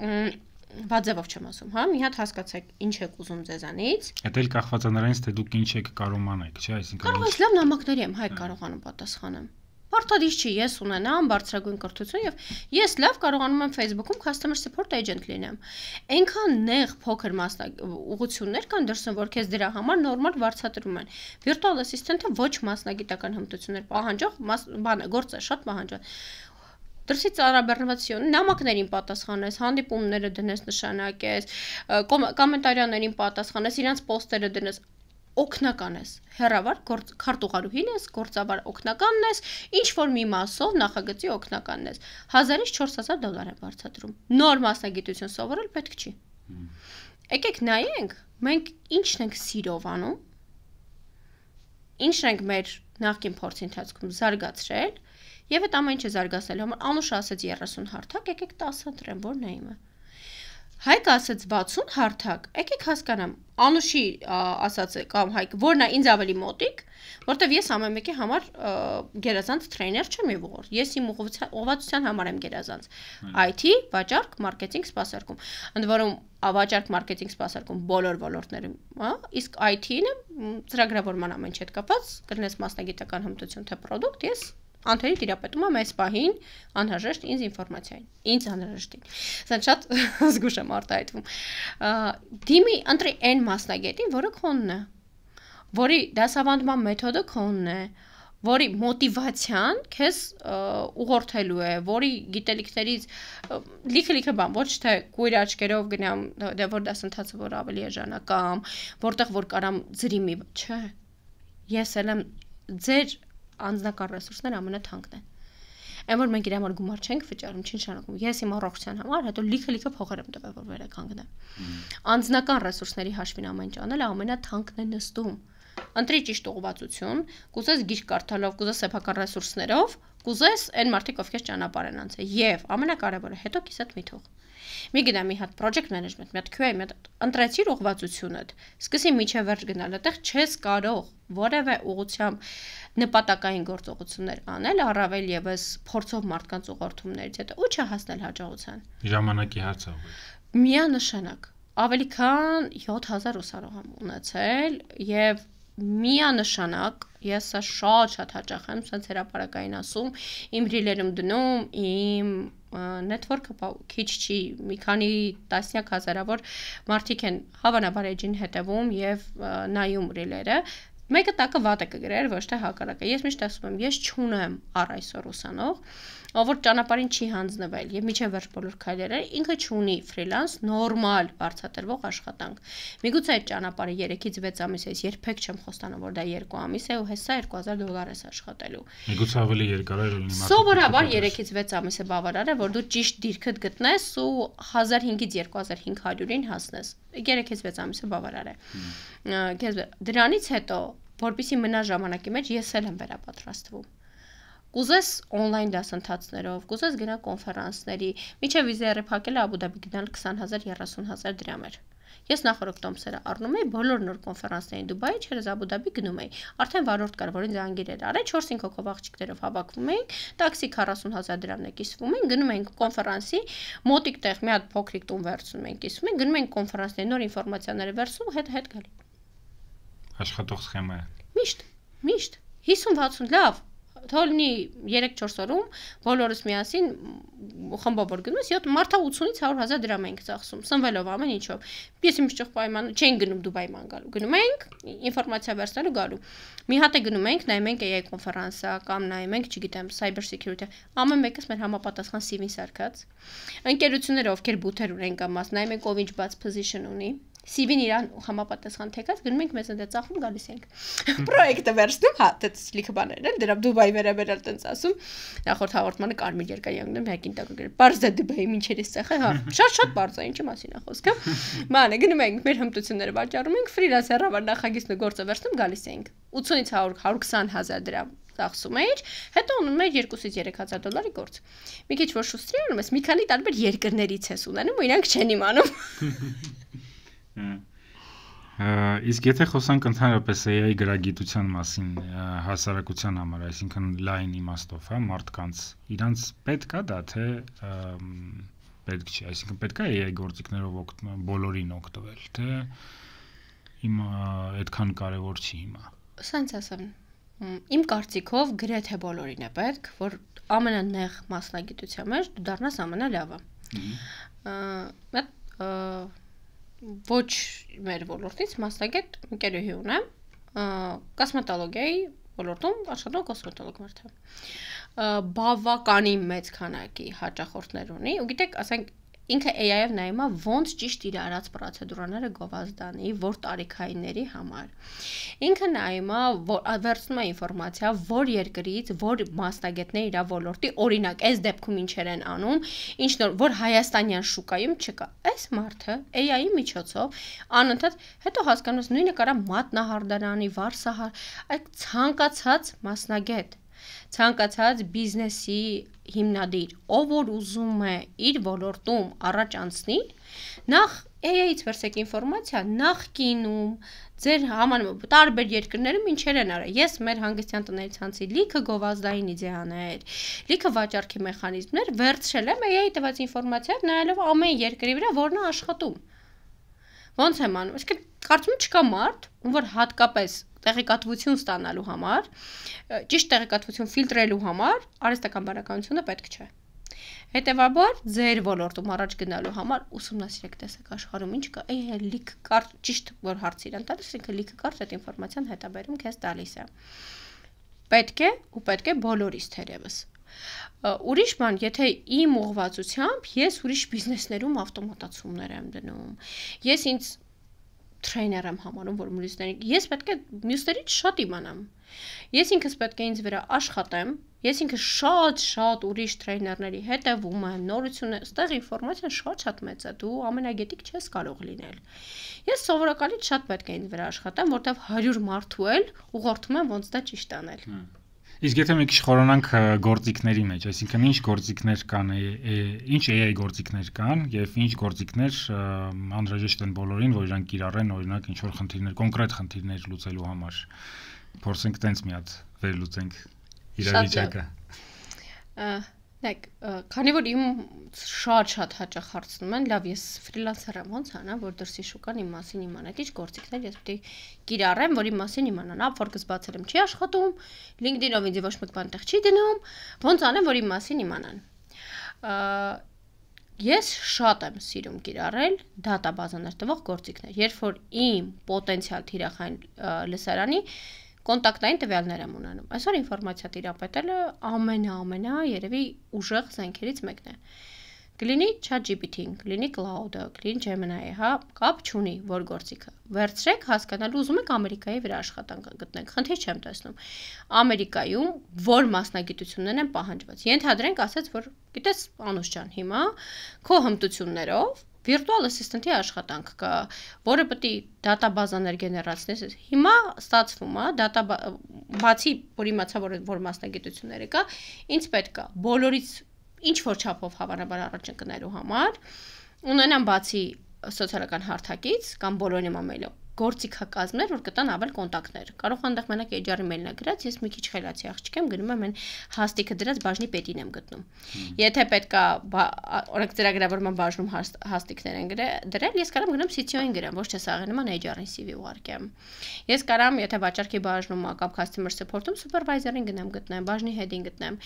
բացեվով չեմ ասում, հա, մի հատ հասկացեք ինչ եք ուզում ձեզանից։ Դա էլ կախված է նրանից, թե դուք ինչ եք կարող անեք, չէ՞, այսինքն կարող ես լավ նամակների եմ հայ կարողանում պատասխանեմ։ Բարդադից չի, ես ունենամ բարձրագույն կրթություն եւ ես լավ կարողանում եմ Facebook-ում customer support agent լինեմ։ Այնքան նեղ փոքր ուղղություններ կան դրսում, որ քեզ դրա համար նորմալ վարձատրում են։ Virtual assistant-ը ոչ մասնագիտական հմտություններ պահանջող բան է, գործ է, շատ պահանջված։ Դրսից արաբերնվացիոն նամակներին պատասխանես, հանդիպումները դնես, նշանակես, կոմենտարիաներին պատասխանես, իրանց պոստերը դնես։ օգնական ես, հեռավար քարտուղարուհին ես, գործավար օգնականն ես, ինչ որ մի մասով նախագծի օգնականն ես։ 1000-ից 4000 դոլար է բարձրացում։ Նոր մասնագիտություն սովորել պետք չի։ Եկեք նայենք, մենք ինչն ենք սիրով անում, ինչն ենք մեր նախկին փորձի ընթացքում զարգացրել, եւ այդ ամեն ինչը զարգացնելու համար Անուշը ասաց 30 հարթակ, եկեք 10 ընտրեմ, որն է իմը։ Հայկը ասաց 60 հարթակ, եկեք հասկանամ, Անուշի ասածը կամ Հայկը, որն է ինձ ավելի մոտիկ, որտեվ ես ամեն մեկի համար գերազանց տրեյներ չեմ եղող։ Ես իմ ուղղվածության համար եմ գերազանց։ IT, վաճառք, մարքեթինգ, սպասարկում։ Ընդ որում վաճառք, մարքեթինգ, սպասարկում բոլոր ոլորտներում, հա, իսկ IT-ն ծրագրավորման ամեն ինչ հետ կապված, կլինես մասնագիտական հմտություն թե product, ես Անթերի տիրապետում եմ այս պահին անհրաժեշտ ինձ ինֆորմացիային, ինձ անհրաժեշտին։ Սա շատ զգուշ եմ արտահայտվում։ Դիմի ընտրի այն մասնագետին, որը քոնն է, որի դասավանդման մեթոդը քոնն է, որի մոտիվացիան քեզ ուղղորդելու է, որի գիտելիքներից լիքը բան, ոչ թե կույր աչքերով գնամ, դե որ դասընթացը որ ավելի էժանական, որտեղ որ կարամ ձրի մի, չէ։ Ես էլ եմ ձեր անձնական ռեսուրսները ամենաթանկն են։ Այն որ մենք իր համար գումար չենք վճարում, չի նշանակում։ Ես իմ առողջության համար հետո լիքը փողեր եմ տվել, որ վերականգնեմ։ Անձնական ռեսուրսների հաշվին ամեն ինչ անելը ամենաթանկն է նստում։ Ընտրի ճիշտ ուղղվածություն, կուզես գիրք կարդալով, կուզես սեփական ռեսուրսներով, կուզես այն մարդիկ, ովքեր ճանապարհ են անցել, եւ ամենակարևորը հետո քիզդ մի թող։ Մի գնա մի հատ project management, մի հատ QA, մի հատ ընտրեցիր ուղղվածությունդ, սկսի միջև վերջ գնալ, այդտեղ չես կարող որևէ ուղղությամբ նպատակային գործողություններ անել, առավել եւս փորձով մարդկանց ուղղորդումներից հետո ու չհասնել հաջողության։ Ժամանակի հարց է։ Միանշանակ ավելի քան 7000 ուսանող եմ ունեցել եւ միանշանակ ես սա շատ հաճախ եմ սենց հրապարակային ասում, իմ ռիլերում դնում, իմ նետվորքը քիչ չի, մի քանի տասնյակ հազարավոր մարդիկ են հավանաբար էջին հետևում եւ նայում ռիլերը, մեկը տակը վատը կգրեր, ոչ թե հակառակը։ Ես միշտ ասում եմ, ես չունեմ առ այսօր ուսանող, ով որ ճանապարհին չի հանձնվել եւ միջև վերջ բոլոր քայլերը ինքը չունի ֆրիլանս նորմալ բարձրատրվող աշխատանք։ Միգուցե այդ ճանապարհը 3-ից 6 ամիս է, երբեք չեմ խոստանում, որ դա 2 ամիս է ու հեսա 2000 դոլար ես աշխատելու։ Միգուցե ավելի երկար է լինի։ Սովորաբար 3-ից 6 ամիս է բավարար է, որ դու ճիշտ դիրքդ գտնես ու 1500-ից 2500-ին հասնես։ 3-ից 6 ամիսը բավարար է։ Դրանից հետո, որպեսզի մնա ժամանակի մեջ, ես էլ եմ վերապատրաստվում։ Կուզես on-line դասընթացներով, կուզես գնալ կոնֆերանսների, միջև վիզերը փակելը Աբու Դաբի գնալ 20000, 30000 դրամ էր։ Ես նախորդ տոմսերը առնում էի բոլոր նոր կոնֆերանսներին Դուբայի, չերես Աբու Դաբի գնում էի։ Արդեն վարորդ կար, որին զանգեր էր արել, 4-5 հոգով աղջիկներով հավաքվում էինք, տաքսի 40000 դրամն է կիսվում էինք, գնում էինք կոնֆերանսի, մոտիկ տեղ մի հատ փոքրիկ տուն վերցնում էինք, կիսվում էինք, գնում էինք կոնֆերանսների նոր ինֆորմացիաները վերցնում, հետ գալի։ Աշխատող սխեմա է։ Միշտ 50-60 լավ Թոլնի 3-4 օրում բոլորս միասին խմբավոր գնում ես 7 մարդա 80-ից 100,000 դրամ ենք ծախսում, սնվելով ամեն ինչով։ Ես իմ ճիշտ պայման չեն գնում Դուբայի ման գալու։ Գնում ենք ինֆորմացիա վերցնելու գալու։ Մի հատ է գնում ենք, նայում ենք AI կոնֆերանսա կամ նայում ենք, չգիտեմ, cyber security։ Ամեն մեկս մեր համապատասխան CV-ն սարքած։ Ընկերությունները ովքեր բութեր ունեն կամ մաս նայում ենք ով ինչ բաց position ունի։ CV-ն իրան համապատասխան թեկած գնում ենք մեզ ընդ ծախում գալիս ենք։ Պրոյեկտը վերցնում, հա, դա լիքը բաներ են, դրա Դուբայի վերաբերալ տենց ասում։ Նախորդ հաղորդմանը Կարմիր երկայանգնում հակին տակ գրել։ Պարզ է Դուբայի ինչեր է սախը, հա։ Շատ պարզ է, ինչի մասին է խոսքը։ Մանե գնում ենք մեր հմտությունները վաճառում ենք, ֆրիլանս հեռավար նախագիծն ու գործը վերցնում գալիս ենք։ 80-ից 100-120,000 դրամ ծախսում էիր, հետո ունում էիր 2-ից 3000 դոլարի գործ։ Մի քիչ որ շուստի անում ես, մի քանի տարբեր երկրներից ես ունենում, ու իրանք չեն իմանում։ Իսկ եթե խոսանք ընդհանրապես AI գրագիտության մասին հասարակության համար, այսինքն լայն իմաստով, հա, մարդկանց, իրանց պետք է դա թե պետք չի, այսինքն պետք է AI գործիքներով բոլորին օգտվել, թե հիմա այդքան կարևոր չի հիմա։ Սենց ասեմ, իմ կարծիքով գրեթե բոլորին է պետք, որ ամենանեղ մասնագիտության մեջ դու դառնաս ամենալավը։ Ոչ մեր ոլորտից մասնագետ ընկերուհի ունեմ, կոսմետոլոգիայի ոլորտում աշխատող կոսմետոլոգ մարդ է։ Բավականին մեծ քանակի հաճախորդներ ունի, ու գիտեք, ասենք ինքը AI-ով նայում է ոնց ճիշտ իր արած պրոցեդուրաները գովազդանի, որ տարիքայինների համար։ Ինքը նայում է, վերցնում է ինֆորմացիա, որ երկրից, որ մասնագետներ իր ոլորտի, օրինակ, այս դեպքում ինչեր են անում, ինչ որ հայաստանյան շուկայում չկա։ Այս մարդը AI-ի միջոցով անընդհատ հետո հասկանաս նույնը կարա մատնահարդարանի, վարսահար, այդ ցանկացած մասնագետ ցանկացած բիզնեսի հիմնադիր, ով որ ուզում է իր ոլորտում առաջ անցնի, նախ AI-ից վերցեք ինֆորմացիա, նախկինում, ձեր համանուն տարբեր երկրներում ինչեր են արել։ Ես մեր հանգստյան տների ցանցի լիքը գովազդային իդեաներ, լիքը վաճառքի մեխանիզմներ վերցրել եմ AI-ի տված ինֆորմացիա, նայելով ամեն երկրի վրա որն է աշխատում։ Ոնց եմ անում։ Իսկ կարծում չկա մարդ, ում որ հատկապես տեղեկատվություն ստանալու համար, ճիշտ տեղեկատվություն ֆիլտրելու համար արհեստական բանականությունը պետք չէ։ Հետևաբար, ձեր ոլորտում առաջ գնալու համար ուսումնասիրեք, տեսեք աշխարհում ինչ կա, լիքը կարտ ճիշտ որ հարց իրան տալիս, ինքը լիքը կարտ այդ ինֆորմացիան հետաբերում քեզ տալիս է։ Պետք է բոլորիս թերևս։ Ուրիշ բան, եթե իմ ուղղվածությամբ ես ուրիշ բիզնեսներում ավտոմատացումներ եմ դնում։ Ես ինձ trainer եմ համարում, որ ես պետք է մյուսներից շատ իմանամ։ Ես ինքս պետք է ինձ վրա աշխատեմ, ես ինքս շատ ուրիշ trainer-ների հետևում եմ, նորություն է, այստեղ ինֆորմացիան շատ մեծ է, դու ամենագետիկ չես կարող լինել։ Ես սովորականից շատ պետք է ինձ վրա աշխատեմ, որտեղ 100 մարդու էլ ուղղորդում եմ ոնց դա ճիշտ անել։ Իսկ եթե մի քիչ խորանանք գործիքների մեջ, այսինքն ինչ գործիքներ կան, ինչ AI գործիքներ կան եւ ինչ գործիքներ անհրաժեշտ են բոլորին, որ իրանք կիրառեն, օրինակ ինչ որ խնդիրներ, կոնկրետ խնդիրներ լուծելու համար։ Փորձենք տենց մի հատ վերլուծենք իրավիճակը։ Քանի որ իմ շատ հաճախ հարցնում են, լավ, ես ֆրիլանսեր եմ, ոնց անա, որ դրսի շուկան իմ մասին իմանա, ինչ գործիքներ ես պետք է կիրառեմ, որ իմ մասին իմանան, Upwork-ս բացել եմ, չի աշխատում, LinkedIn-ով ինձ ոչ մեկ բան տեղ չի դնում, ոնց անեմ, որ իմ մասին իմանան։ Ես շատ եմ սիրում կիրառել դատաբազաներ տվող գործիքներ, երբ որ իմ պոտենցիալ թիրախային լսարանի կոնտակտային տվյալներ եմ ունենում։ Այսօր ինֆորմացիա տիրապետելը ամենա երևի ուժեղ զենքերից մեկն է։ Կլինի ChatGPT-ն, կլինի Cloud-ը, կլինի Gemini-ը, հա, կապ չունի, որ գործիքը։ Վերցրեք, հասկանալու ուզում եք Ամերիկայի վրա աշխատանք գտնեք, խնդիր չեմ տեսնում։ Ամերիկայում որ մասնագիտություններ են պահանջված։ Ենթադրենք ասած, որ գիտես, Անուշ ջան, հիմա քո հմտություններով Virtual assistant-ի աշխատանք կա, որը պետք է դատաբազաներ գեներացնես։ Հիմա ստացվում է, բացի որ իմացա, որ մասնագիտությունները կա, ինձ պետք է բոլորից ինչ որ չափով հավանաբար առաջ ընկնելու համար ունենամ բացի սոցիալական հարթակից կամ բոլորին իմամելը գործիքակազմներ, որ կտան ավել կոնտակտներ։ Կարող այնտեղ մենակ HR-ի մեյլն է գրած, ես մի քիչ խելացի աղջիկ եմ, գնում եմ այն հաստիկը դրած բաժնի պետին եմ գտնում։ Եթե պետքա օրենք ծրագրավորման բաժնում հաստիկներ են դրել, ես կարամ գնամ CTO-ին գրեմ, ոչ թե սաղի նման HR-ին CV ուղարկեմ։ Ես կարամ, եթե վաճառքի բաժնում կամ customer support-ում supervisor-ին գնամ գտնեմ, բաժնի head-ին գտնեմ,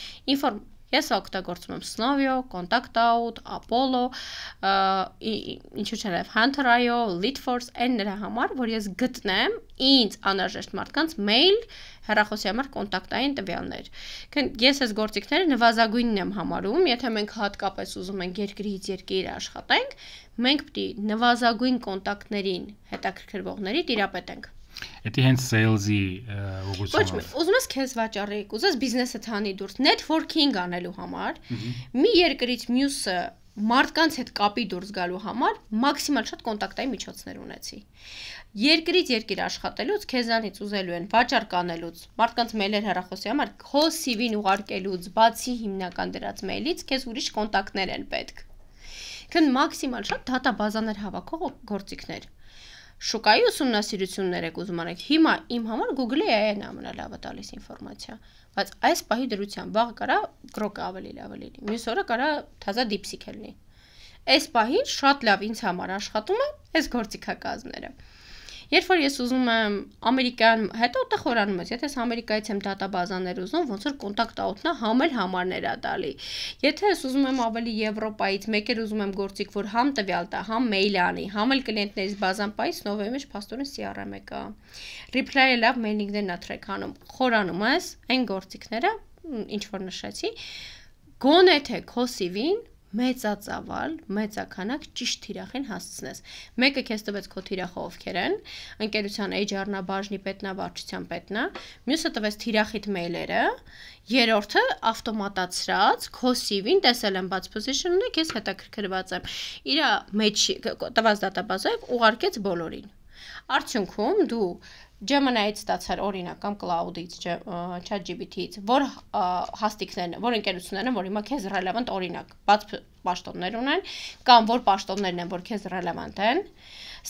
Ես օգտագործում եմ Snowio, Contact-Out, Apollo, ինչու՞ չէ, Hunter.io, Leadforce, այն նրա համար, որ ես գտնեմ ինձ անհրաժեշտ մարդկանց մեյլ, հեռախոսի համար կոնտակտային տվյալներ։ Ես այս գործիքները նվազագույնն եմ համարում, եթե մենք հատկապես ուզում ենք երկրից երկիր աշխատենք, մենք պետք է նվազագույն կոնտակտներին հետաքրքրվողների տիրապետենք։ Դա հենց sales-ի ուղղությամբ։ Ոչ, ուզում ես քեզ վաճառեք, ուզես բիզնեսը թանի դուրս, networking անելու համար, մի երկրից մյուսը մարդկանց հետ կապի դուրս գալու համար մաքսիմալ շատ կոնտակտային միջոցներ ունեցի։ Երկրից երկիր աշխատելուց քեզանից ուզելու են վաճառք անելուց, մարդկանց մեյլեր հեռախոսի համար, քո CV-ն ուղարկելուց, բացի հիմնական դրած մեյլից, քեզ ուրիշ կոնտակտներ են պետք։ Քան մաքսիմալ շատ դատաբազաներ հավաքող գործիքներ։ Շուկայի ուսումնասիրություններ եք ուզում անեք։ Հիմա իմ համար Google-ի AI-ն ամենալավը տալիս ինֆորմացիա, բայց այս պահի դրությամբ վաղ կարա Grok ավելի լավ լինի։ Մյուս օրը կարա թազա DeepSeek լինի։ Այս պահին շատ լավ ինձ համար աշխատում է այս գործիքակազմները։ Երբ որ ես ուզում եմ Ամերիկան, հետո ուտեղ խորանում ես, եթե ես Ամերիկայից եմ դատաբազաներ ուզում, ոնց որ Contact-Out-նա համել համարներ ա տալի։ Եթե ես ուզում եմ ավելի Եվրոպայից, մեկ էլ ուզում եմ գործիք, որ համ տվյալ տա, համ մեյլ անի, համ էլ կլիենտներից բազան պայից, Snowio-ի մեջ փաստորեն CRM-ը կա։ Reply-ը լավ մեյլինգներն ա track անում, խորանում ես այն գործիքները, ինչ որ նշեցի, գոնե թե քո CV-ին մեծածավալ, մեծականակ ճիշտ թիրախին հասցնես։ Մեկը քեզ տվեց քո թիրախը ովքեր են, ընկերության HR-նա, բաժնի պետնա, վարչության պետնա, մյուսը տվեց թիրախիդ մեյլերը, երրորդը ավտոմատացրած քո CV-ին տեսել եմ բաց position ունի, քեզ հետաքրքրված եմ։ Իրա մեջ տված դատաբազայով ուղարկեց բոլորին։ Արդյունքում դու Gemini-ից ստացար օրինակ կամ Cloud-ից, ChatGPT-ից, որ հաստիկներն, որ ընկերություններն են, որ հիմա քեզ ռելևանտ օրինակ, բաց պաշտոններ ունեն, կամ որ պաշտոններն են, որ քեզ ռելևանտ են,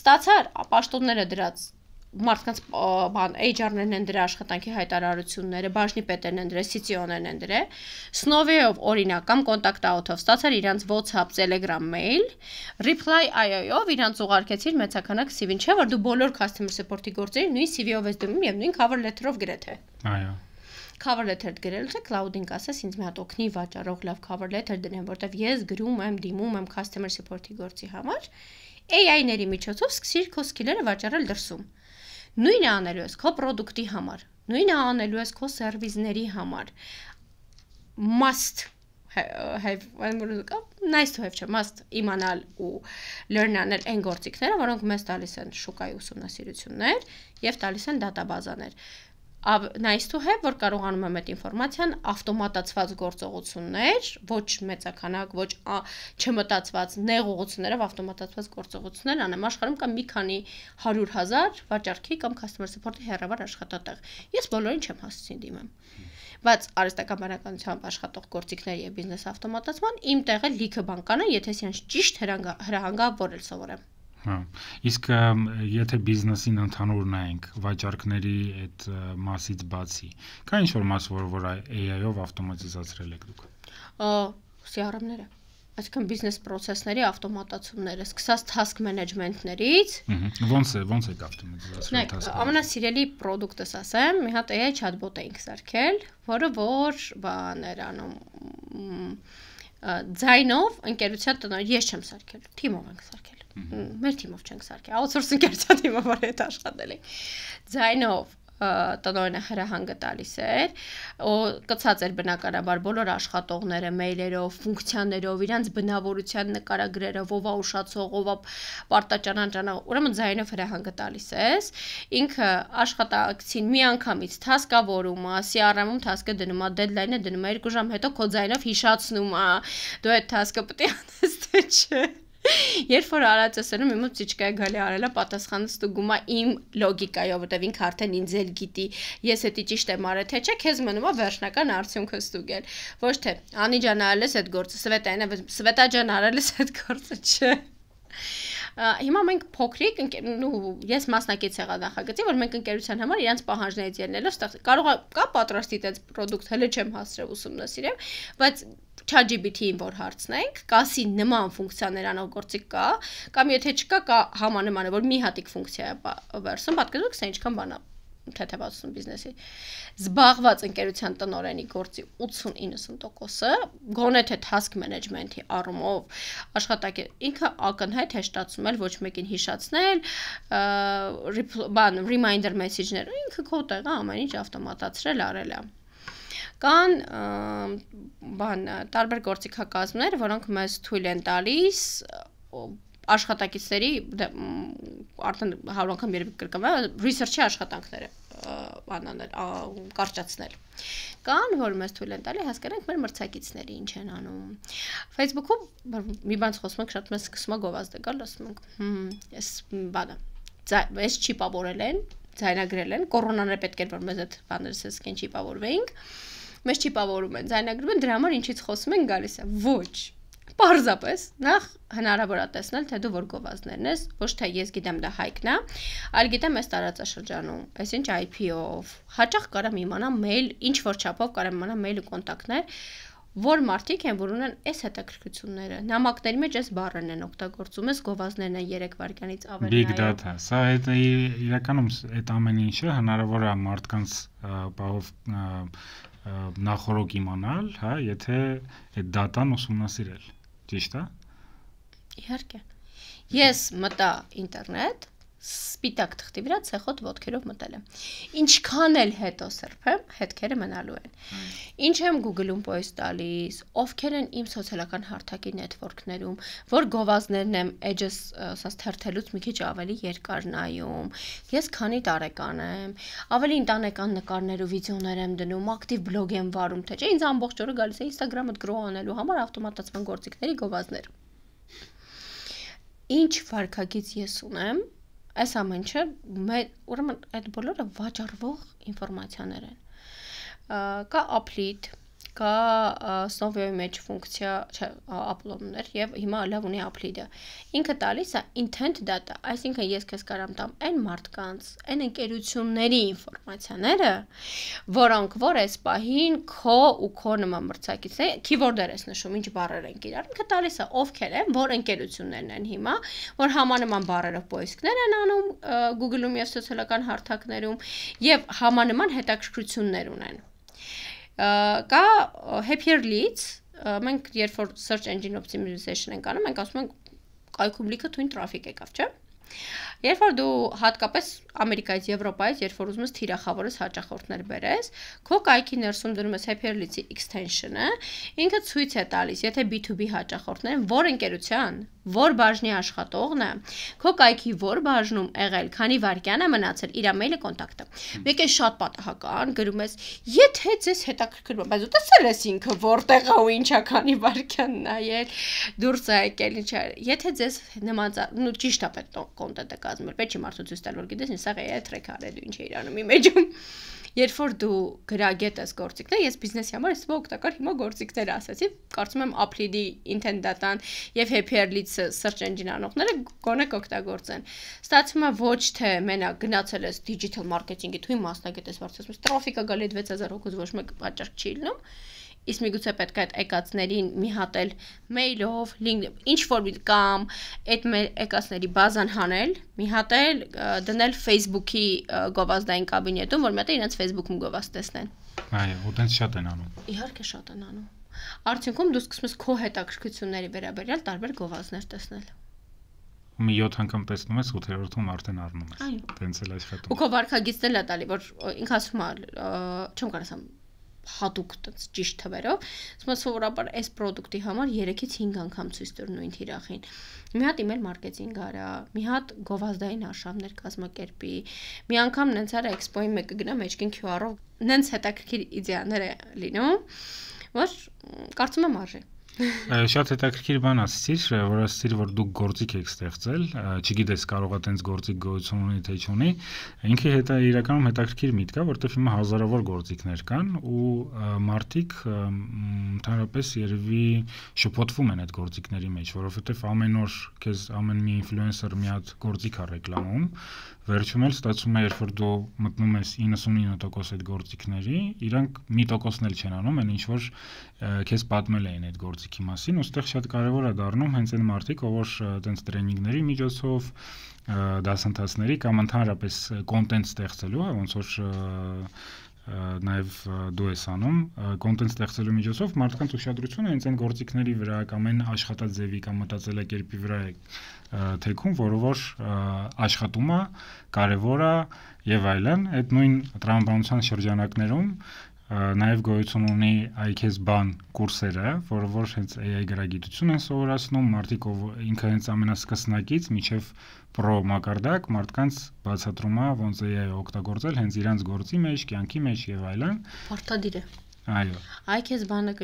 ստացար պաշտոնները դրած մարդկանց HR-ներն են դրա աշխատանքի հայտարարությունները, բաժնի պետերն են դրա, CTO-ներն են դրա, Snowy-ով օրինակ կամ Contact Out-ով ստացար իրանց WhatsApp, Telegram, mail, Reply.io-ով իրանց ուղարկեցիր մեծականակ CV-ին, չէ՞ որ դու բոլոր customer support-ի գործերի նույն CV-ով ես դնում եւ նույն cover letter-ով գրեթե։ Այո։ Cover letter գրելուց է Cloud-ին կասես ինձ մի հատ օգնի վաճառող լավ cover letter դնեմ, որտեվ ես գրում եմ, դիմում եմ customer support-ի գործի համար, AI-ների միջոցով սկսիր քո skills-ը վաճառել դրսում։ Նույնը անելու ես քո product-ի համար, նույնը անելու ես քո service-ների համար։ Must have, nice to have, չէ, must իմանալ ու learn անել այն գործիքները, որոնք մեզ տալիս են շուկայի ուսումնասիրություններ եւ տալիս են դատաբազաներ։ Nice to have, որ կարողանում եմ այդ ինֆորմացիան ավտոմատացված գործողություններ, ոչ մեծականակ, ոչ չմտածված նեղողություններով ավտոմատացված գործողություններ անեմ, աշխարհում կա մի քանի 100,000 վաճառքի կամ customer support-ի հեռավար աշխատատեղ։ Ես բոլորին չեմ հասցին դիմեմ։ Բայց արհեստական բանականությամբ աշխատող գործիքների եւ բիզնես ավտոմատացման իմ տեղը լիքը բան կանա, եթե սրանց ճիշտ հրահանգավորել սովորեմ։ Հա, իսկ եթե բիզնեսին ընդհանուր նայենք, վաճառքների այդ մասից բացի, կա ինչ-որ մաս, որ AI-ով ավտոմատիզացրել եք դուք։ CRM-ները, այսինքն բիզնես process-ների ավտոմատացումները, սկսած task management-ներից։ Ոնց եք ավտոմատիզացրել task-ը։ Ամենասիրելի product-ս ասեմ, մի հատ AI chatbot էինք սարքել, որը որ բաներ անում ձայնով ընկերության տնօրեն, ես չեմ սարքել, թիմով ենք սարքել։ Մեր թիմով չենք սարքել, outsource ընկերության թիմով որ հետ աշխատել ենք։ Ձայնով տնօրենը հրահանգը տալիս էր, կցած էր բնականաբար բոլոր աշխատողները մեյլերով, ֆունկցիաներով, իրանց բնավորության նկարագրերով, ով է ուշացող, ով է պարտաճանաճանող, ուրեմն ձայնով հրահանգը տալիս ես։ Ինքը աշխատակցին միանգամից task-ավորում է, CRM-ում task-ը դնում է, deadline-ը դնում է 2 ժամ հետո քո ձայնով հիշացնում է, դու այդ task-ը պետք է անես թե չէ։ Երբ որ արած ասում եմ ծիճկայ գալի արելա պատասխանը ստուգում է իմ լոգիկայով, որտեվ ինքը արդեն ինձ էլ գիտի, ես էդի ճիշտ եմ արել թե չէ, քեզ մնում է վերջնական արդյունքը ստուգել։ Ոչ թե Անի ջան արել ես այդ գործը, Սվետա ջան արել ես այդ գործը, չէ։ Հիմա մենք փոքրիկ, ես մասնակից եղա նախագծի, որ մենք ընկերության համար իրանց պահանջներից ելնելով կարող կա պատրաստի այդպես product, հələ չեմ հասցրել ուսումնասիրեմ, բայց ChatGPT-ին որ հարցնենք, կասի նման ֆունկցիաներ անող գործիք կա, կամ եթե չկա, կա համանմանը, որ մի հատիկ ֆունկցիա է վերցնում, պատկերացրեք, սա ինչքան բան է թեթևացնում բիզնեսի։ Զբաղված ընկերության տնօրենի գործի 80-90%-ը գոնե թե task management-ի առումով աշխատակի ինքը ակնհայտ հեշտացում էլ ոչ մեկին հիշացնել, reminder message-ներ, ինքը քո տեղը ամեն ինչ ավտոմատացրել արել է։ Կան տարբեր գործիքակազմներ, որոնք մեզ թույլ են տալիս աշխատակիցների արդեն 100 անգամ երբ կրկնվել research-ի աշխատանքները կարճացնել։ Կան, որ մեզ թույլ են տալի հասկանանք մեր մրցակիցները ինչ են անում։ Facebook-ում մի բան խոսում ենք, շատ մեզ սկսում է գովազդը գալ, ասում ենք, ես բանը, ես չիպավորել են, ձայնագրել են, կորոնաները պետք էր որ մեզ այդ բաները սկսեն չիպավորվեինք։ Մեզ չիպավորում են, ձայնագրում են, դրա համար ինչից խոսում են գալիս է։ Ոչ։ Պարզապես նախ հնարավոր է տեսնել, թե դու որ գովազդներն ես, ոչ թե ես գիտեմ դա հայկն է, այլ գիտեմ այս տարածաշրջանում, այսինչ IP-ով, հաճախ կարամ իմանամ մեյլ, ինչ որ չափով կարամ իմանամ մեյլ ու կոնտակտներ, որ մարդիկ են, որ ունեն այս հետաքրքրությունները։ Նամակների մեջ այս բառերն են օգտագործում, այս գովազդներն են 3 վայրկյանից ավելի։ Big data, սա իրականում այդ ամեն ինչը հնարավոր է մարդկանց բաղով նախորոք իմանալ, հա, եթե այդ դատան ուսումնասիրել, ճիշտ է։ Իհարկե։ Ես մտա ինտերնետ, սպիտակ թղթի վրա ցեխոտ ոտքերով մտել եմ։ Ինչքան էլ հետո սրբեմ, հետքերը մնալու են։ Ինչ եմ Google-ում post տալիս, ովքեր են իմ սոցիալական հարթակի network-ներում, որ գովազդներն եմ edge-ս ասած թերթելուց մի քիչ ավելի երկար նայում, ես քանի տարեկան եմ, ավելի ընտանեկան նկարներ ու վիդեոներ եմ դնում, ակտիվ բլոգ եմ վարում, թե չէ, ինձ ամբողջ օրը գալիս է Instagram-ը grow անելու համար ավտոմատացման գործիքների գովազդներ։ Ինչ վարքագիծ ես ունեմ, այս ամենը ուրեմն այդ բոլորը վաճառվող ինֆորմացիաներ են։ Կա upload, կա Snowy-ի մեջ ֆունկցիա, չէ, upload-ներ եւ հիմա լավ ունի upload-ը։ Ինքը տալիս է intent data, այսինքն ես քեզ կարամ տամ այն մարդկանց, այն ընկերությունների ինֆորմացիաները, որոնք որ այս պահին քո ու քո նման մրցակիցների keyword-եր ես նշում, ինչ բառեր են իրար։ Ինքը տալիս է ովքեր են, որ ընկերություններն են հիմա, որ համանման բառերով post-ներ են անում Google-ում եւ սոցիալական հարթակներում եւ համանման հետաքրքրություններ ունեն։ Կա happier leads, մենք երբ որ search engine optimization ենք անում, մենք ասում ենք կայքում լիքը թույն տրաֆիկ եկավ, չէ՞։ Երբ որ դու հատկապես Ամերիկայից, Եվրոպայից, երբ որ ուզում ես թիրախավորես հաճախորդներ բերես, քո կայքի ներսում դնում ես happier leads-ի extension-ը, ինքը ցույց է տալիս, եթե B2B հաճախորդներ են, որ ընկերության, որ բաժնի աշխատողն է, քո կայքի որ բաժնում եղել, քանի վայրկյան է մնացել, իր մեյլը կոնտակտը։ Մեկ է շատ պատահական, գրում ես, եթե ձեզ հետաքրքրում է, բայց դու տեսել ես ինքը որտեղ է ու ինչա քանի վայրկյան նայել, դուրս է եկել, ինչա։ Եթե ձեզ նման, նու ճիշտ է պետք կոնտենտը կազմել, պետք չի մարդու ցույց տալ, որ գիտես, ինձ սա է track արել, ինչ է իրանում իմ էջում։ Երբ որ դու գրագետ ես գործիքներ, ես բիզնեսի համար ես օգտակար հիմա գործիքներ ասացի, կարծում եմ upload-ի intent data-ն եւ happier leads search engine անողները գոնե կօգտագործեն։ Ստացվում է ոչ թե մենակ գնացել ես digital marketing-ի թույն մասնագետ ես վարձած, տրաֆիկը գալի 6000 հոգուց ոչ մեկ պատճառ չի լինում։ Իսկ միգուցե պետք է այդ եկածներին մի հատ էլ մեյլով, ինչ որ կամ այդ եկածների բազան հանել, մի հատ էլ դնել Facebook-ի գովազդային կաբինետում, որ մի հատ իրենց Facebook-ում գովազդ տեսնեն։ Այո, ու տենց շատ են անում։ Իհարկե շատ են անում։ Արդյունքում դու սկսում ես քո հետաքրքրությունների վերաբերյալ տարբեր գովազդներ տեսնել։ Մի 7 անգամ տեսնում ես, 8-րդում արդեն առնում ես։ Տենց էլ աշխատում։ Ու քո վարքագիծն էլ է տալի, որ ինքը ասում է, չեմ կարող ասեմ հատուկ ճիշտ թվերով, ասում եմ սովորաբար այս product-ի համար 3-ից 5 անգամ ցույց տուր նույն թիրախին։ Մի հատ email marketing արա, մի հատ գովազդային արշավներ կազմակերպի, մի անգամ նենց արա expo-ին մեկը գնա մեջքին QR-ով, նենց հետաքրքիր իդեաներ է լինում, որ կարծում եմ արժի։ Շատ հետաքրքիր բան ասացիր, որ ասացիր, որ դուք գործիք եք ստեղծել, չգիտես կարող է տենց գործիք գոյություն ունի թե չունի, ինքը իրականում հետաքրքիր միտք է, որտեղ հիմա հազարավոր գործիքներ կան ու մարդիկ ընդհանրապես երևի շփոթվում են այդ գործիքների մեջ, որովհետև ամեն օր քեզ ամեն մի ինֆլուենսեր մի հատ գործիք է ռեկլամում, վերջում էլ ստացվում է, երբ որ դու մտնում ես 99% այդ գործիքների, իրանք 1%-ն էլ չեն անում, այն ինչ որ քեզ պատմել էին այդ գործիքի մասին, ուստեղ շատ կարևոր է դառնում հենց այն մարդիկ, ով այտենց տրեյնինգների միջոցով, դասընթացների կամ ընդհանրապես կոնտենտ ստեղծելու, ոնց որ նաև դու ես անում, կոնտենտ ստեղծելու միջոցով մարդկանց ուշադրությունը հենց այն գործիքների վրա կամ այն աշխատաձևի կամ մտածելակերպի վրա է թեքում, որը որ աշխատում է, կարևոր է եւ այլն, այդ նույն տրամաբանության շրջանակներում նաև գոյություն ունի IKS բան կուրսերը, որը որ հենց AI գրագիտություն են սովորացնում, մարդիկ ով ինքը հենց ամենասկսնակից միջև պրո մակարդակ մարդկանց բացատրում է ոնց AI օգտագործել հենց իրանց գործի մեջ, կյանքի մեջ եւ այլն։ Պարտադիր է։ Այո։ IKS բանը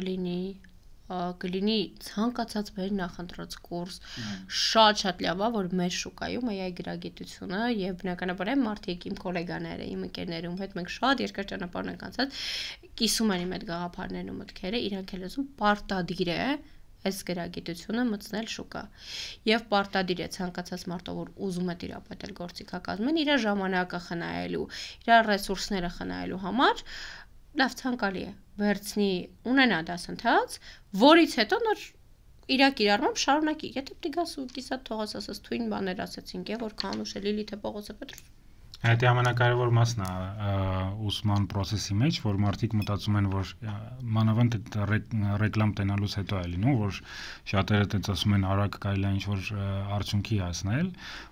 կլինի ցանկացած մեր նախընտրած կուրս, շատ լավ է, որ մեր շուկայում AI գրագիտությունը եւ բնականաբար այն մարդիկ իմ գոլեգաները, իմ ընկերներում հետ մենք շատ երկար ճանապարհ ենք անցած, կիսում են իմ այդ գաղափարներն ու մտքերը, իրանք էլ ասում պարտադիր է այս գրագիտությունը մտցնել շուկա։ Եվ պարտադիր է ցանկացած մարդը, որ ուզում է տիրապետել գործիքակազմին, իր ժամանակը խնայելու, իր ռեսուրսները խնայելու համար լավ ցանկալի է վերցնի ունենա դասընթաց, որից հետո նոր իրակիրառմամբ շարունակի։ Եթե պետք է գաս ու կիսատ թողած ասած թույն բաներ ասեցինք, որ քան ուշելի լիթե Պողոսը Պետրոս։ Այդ ամենակարևոր մասն է ուսման process-ի մեջ, որ մարդիկ մտածում են, որ մանավանդ ռեկլամ տենալուց հետո է լինում, որ շատերը տենց ասում են արագ կարելի է ինչ-որ արդյունքի հասնել,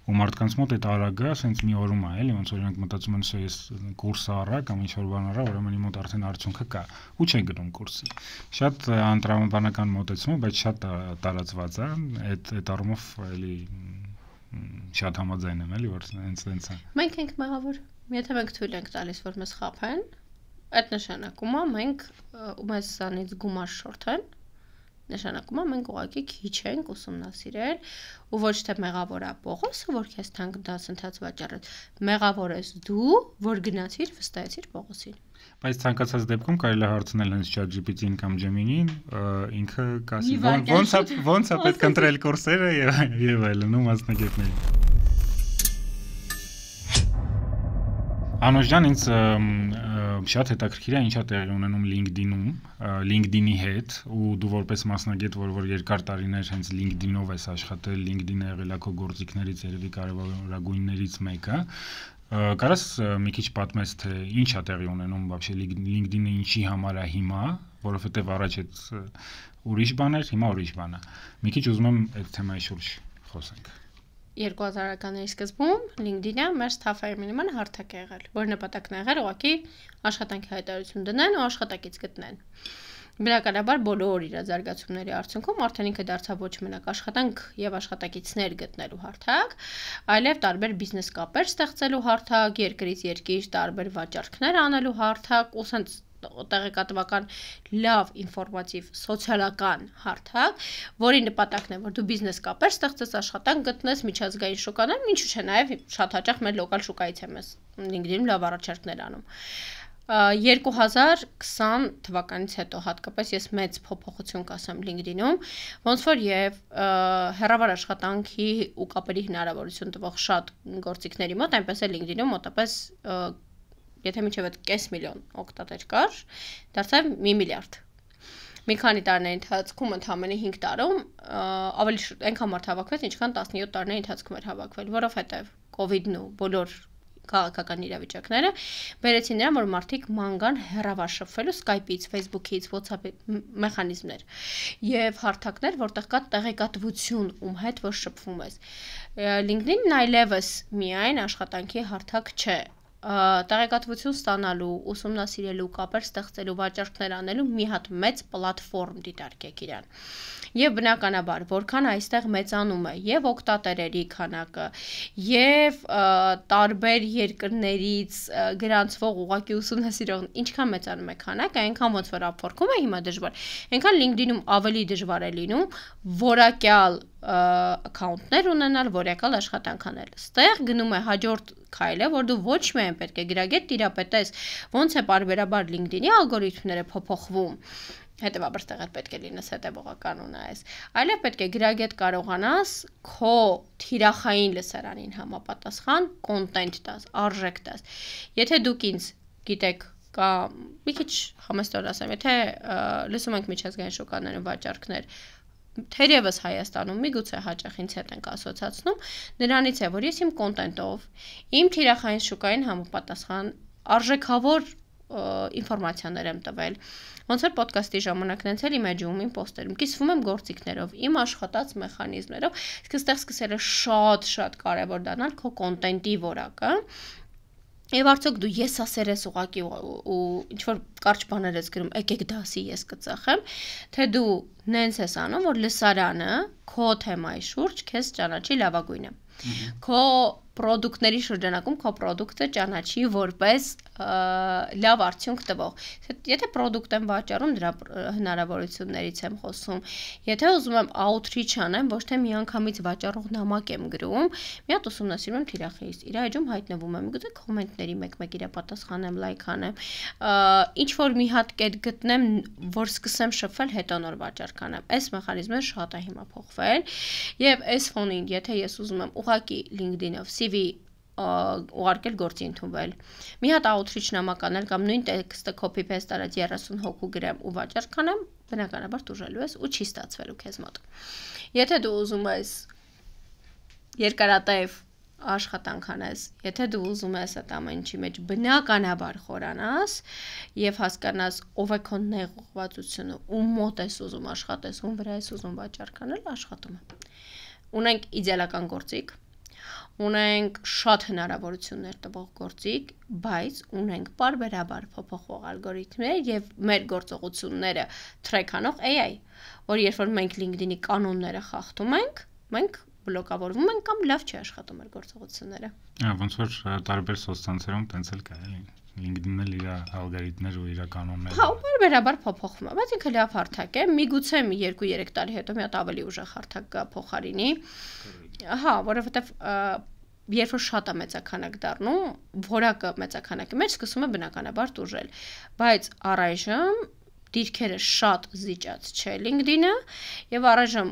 ու մարդկանց մոտ այդ արագը ասենց մի օրում է, էլի, ոնց որ իրենք մտածում են, ես կուրսը առա կամ ինչ-որ բան առա, ուրեմն իմ մոտ արդեն արդյունքը կա, ու չեն գնում կուրսի։ Շատ անտրամաբանական մոտեցում է, բայց շատ տարածված է, այդ առումով էլի շատ համաձայն եմ, էլի, որ հենց է։ Մենք ենք մեղավոր։ Եթե մենք թույլ ենք տալիս, որ մեզ խաբեն, այդ նշանակում է մենք մեզ սանից գումար շորթեն, նշանակում է մենք ուղղակի քիչ ենք ուսումնասիրել, ու ոչ թե մեղավոր է Պողոսը, որ քեզ թանկ դասընթաց վաճառեց, մեղավոր ես դու, որ գնացիր վստահեցիր Պողոսին։ Բայց ցանկացած դեպքում կարելի է հարցնել հենց ChatGPT-ին կամ Gemini-ին, ինքը կասի ոնց է պետք ընտրել կուրսերը եւ այլն, ու մասնագետներին։ Անուշ ջան, ինձ շատ հետաքրքիր է ինչա տեղի ունենում LinkedIn-ում, LinkedIn-ի հետ, ու դու որպես մասնագետ, որ երկար տարիներ հենց LinkedIn-ով ես աշխատել, LinkedIn-ը եղել է քո գործիքներից երևի կարևորագույններից մեկը։ Կարաս մի քիչ պատմես, թե ինչ է տեղի ունենում вообще LinkedIn-ը ինչի համար է հիմա, որովհետև առաջ այդ ուրիշ բան էր, հիմա ուրիշ բան է։ Մի քիչ ուզում եմ այդ թեմայի շուրջ խոսենք։ 2000-ականների սկզբում LinkedIn-ը մեր staff-ային նման հարթակ է եղել, որ նպատակն է եղել ուղղակի աշխատանքի հայտարարություն դնեն ու աշխատակից գտնեն։ Բնականաբար բոլոր իր զարգացումների արդյունքում արդեն ինքը դարձավ ոչ մենակ աշխատանք եւ աշխատակիցներ գտնելու հարթակ, այլև տարբեր բիզնես կապեր ստեղծելու հարթակ, երկրից երկիր տարբեր վաճառքներ անելու հարթակ, ու սենց տեղեկատվական լավ ինֆորմատիվ սոցիալական հարթակ, որի նպատակն է, որ դու բիզնես կապեր ստեղծես, աշխատանք գտնես, միջազգային շուկաներ, ինչու՞ չէ նաև շատ հաճախ մեր լոկալ շուկայից եմ LinkedIn-ում լավ առաջարկներ անում։ 2020 թվականից հետո հատկապես ես մեծ փոփոխություն կասեմ LinkedIn-ում, ոնց որ եւ հեռավար աշխատանքի ու կապերի հնարավորություն տվող շատ գործիքների մոտ, այնպես է LinkedIn-ում մոտապես եթե միջև այդ 500 միլիոն օգտատեր կար, դարձավ 1 միլիարդ։ Մի քանի տարիների ընթացքում ընդամենը 5 տարում ավելի այնքան մարդ հավաքվեց, ինչքան 17 տարիների ընթացքում էր հավաքվել, որովհետեւ COVID-ն ու բոլոր քաղաքական իրավիճակները բերեցին նրան, որ մարդիկ ման գան հեռավար շփվելու Skype-ից, Facebook-ից, WhatsApp-ի մեխանիզմներ եւ հարթակներ, որտեղ կա տեղեկատվություն, ում հետ որ շփվում ես։ LinkedIn-ն այլևս միայն աշխատանքի հարթակ չէ, տեղեկատվություն ստանալու, ուսումնասիրելու, կապեր ստեղծելու, վաճառքներ անելու մի հատ մեծ պլատֆորմ դիտարկեք իրան։ Եվ բնականաբար, որքան այստեղ մեծանում է եւ օգտատերերի քանակը, եւ տարբեր երկրներից գրանցվող ուղղակի ուսումնասիրող, ինչքան մեծանում է քանակը, այնքան ոնց որ ապորքում է հիմա դժվար, այնքան LinkedIn-ում ավելի դժվար է լինում որակյալ account-ներ ունենալ, որակյալ աշխատանք անել։ Ստեղ գնում է հաջորդ քայլը, որ դու ոչ միայն պետք է գրագետ տիրապետես, ոնց է պարբերաբար LinkedIn-ի ալգորիթմները փոփոխվում, հետևաբար տեղը պետք է լինես հետևողական ունես, այլև պետք է գրագետ կարողանաս քո թիրախային լսարանին համապատասխան կոնտենտ տաս, արժեք տաս։ Եթե դուք ինձ գիտեք կա մի քիչ համեստոր ասեմ, եթե լսում ենք միջազգային շուկաներում վաճառքներ, թերևս Հայաստանում միգուցե հաճախ ինձ հետ ենք ասոցացնում, նրանից է, որ ես իմ կոնտենտով, իմ թիրախային շուկային համապատասխան արժեքավոր ինֆորմացիաներ եմ տվել, ոնց որ ոդկասթի ժամանակ նենց էլ իմ էջում, իմ պոստերում, կիսվում եմ գործիքներով, իմ աշխատած մեխանիզմներով, իսկ այստեղ սկսել է շատ կարևոր դառնալ քո կոնտենտի որակը, եւ արդյոք դու եսասեր ես ուղակի ու ինչ որ կարճ բաներ ես գրում, եկեք դասի ես կծախեմ, թե դու նենց ես անում, որ լսարանը քո թեմայի շուրջ քեզ ճանաչի լավագույնը։ Քո պրոդուկտների շրջանակում քո պրոդուկտը ճանաչի որպես լավ արդյունք տվող։ Եթե պրոդուկտ եմ վաճառում, դրա հնարավորություններից եմ խոսում։ Եթե ուզում եմ outreach անեմ, ոչ թե միանգամից վաճառող նամակ եմ գրում, մի հատ ուսումնասիրում եմ թիրախից, իր էջում հայտնվում եմ, գուցե կոմենտների մեկ-մեկ իր պատասխանեմ, լայք անեմ, ինչ որ մի հատ կետ գտնեմ, որ սկսեմ շփվել, հետո նոր վաճառք անեմ։ Այս մեխանիզմը շատ է հիմա փոխվել, եւ այս ֆոնին, եթե ես ուզում եմ ուղակի LinkedIn-ով CV ուղարկել գործի ընդունվել։ Մի հատ outreach նամակ անել կամ նույն տեքստը copy paste արած 30 հոգու գրեմ ու վաճառք անեմ, բնականաբար տուժելու ես ու չի ստացվելու քեզ մոտ։ Եթե դու ուզում ես երկարատև աշխատանք անես, եթե դու ուզում ես այդ ամեն ինչի մեջ բնականաբար խորանաս եւ հասկանաս ով է քո նեղողվածությունը, ում մոտ ես ուզում աշխատես, ում վրա ես ուզում վաճառք անել, աշխատում է։ Ունենք իդեալական գործիք, ունենք շատ հնարավորություններ տվող գործիք, բայց ունենք պարբերաբար փոփոխող ալգորիթմներ եւ մեր գործողությունները track անող AI, որ երբ որ մենք LinkedIn-ի կանոնները խախտում ենք, մենք բլոկավորվում ենք կամ լավ չի աշխատում մեր գործողությունները։ Ոնց որ տարբեր սոցցանցերում տենց էլ կա, էլի։ LinkedIn-ն էլ իր ալգորիթմներ ու իր կանոններ։ Հա, պարբերաբար փոփոխվում է, բայց ինքը լավ հարթակ է։ Միգուցե մի 2-3 տարի հետո մի հատ ավելի ուժեղ հարթակ կա փոխարինի։ Հա, որովհետև երբ որ շատ է մեծականակ դառնում, որակը մեծականակի մեջ սկսում է բնականաբար տուժել։ Բայց առայժմ դիրքերը շատ զիջած չէ LinkedIn-ը եւ առայժմ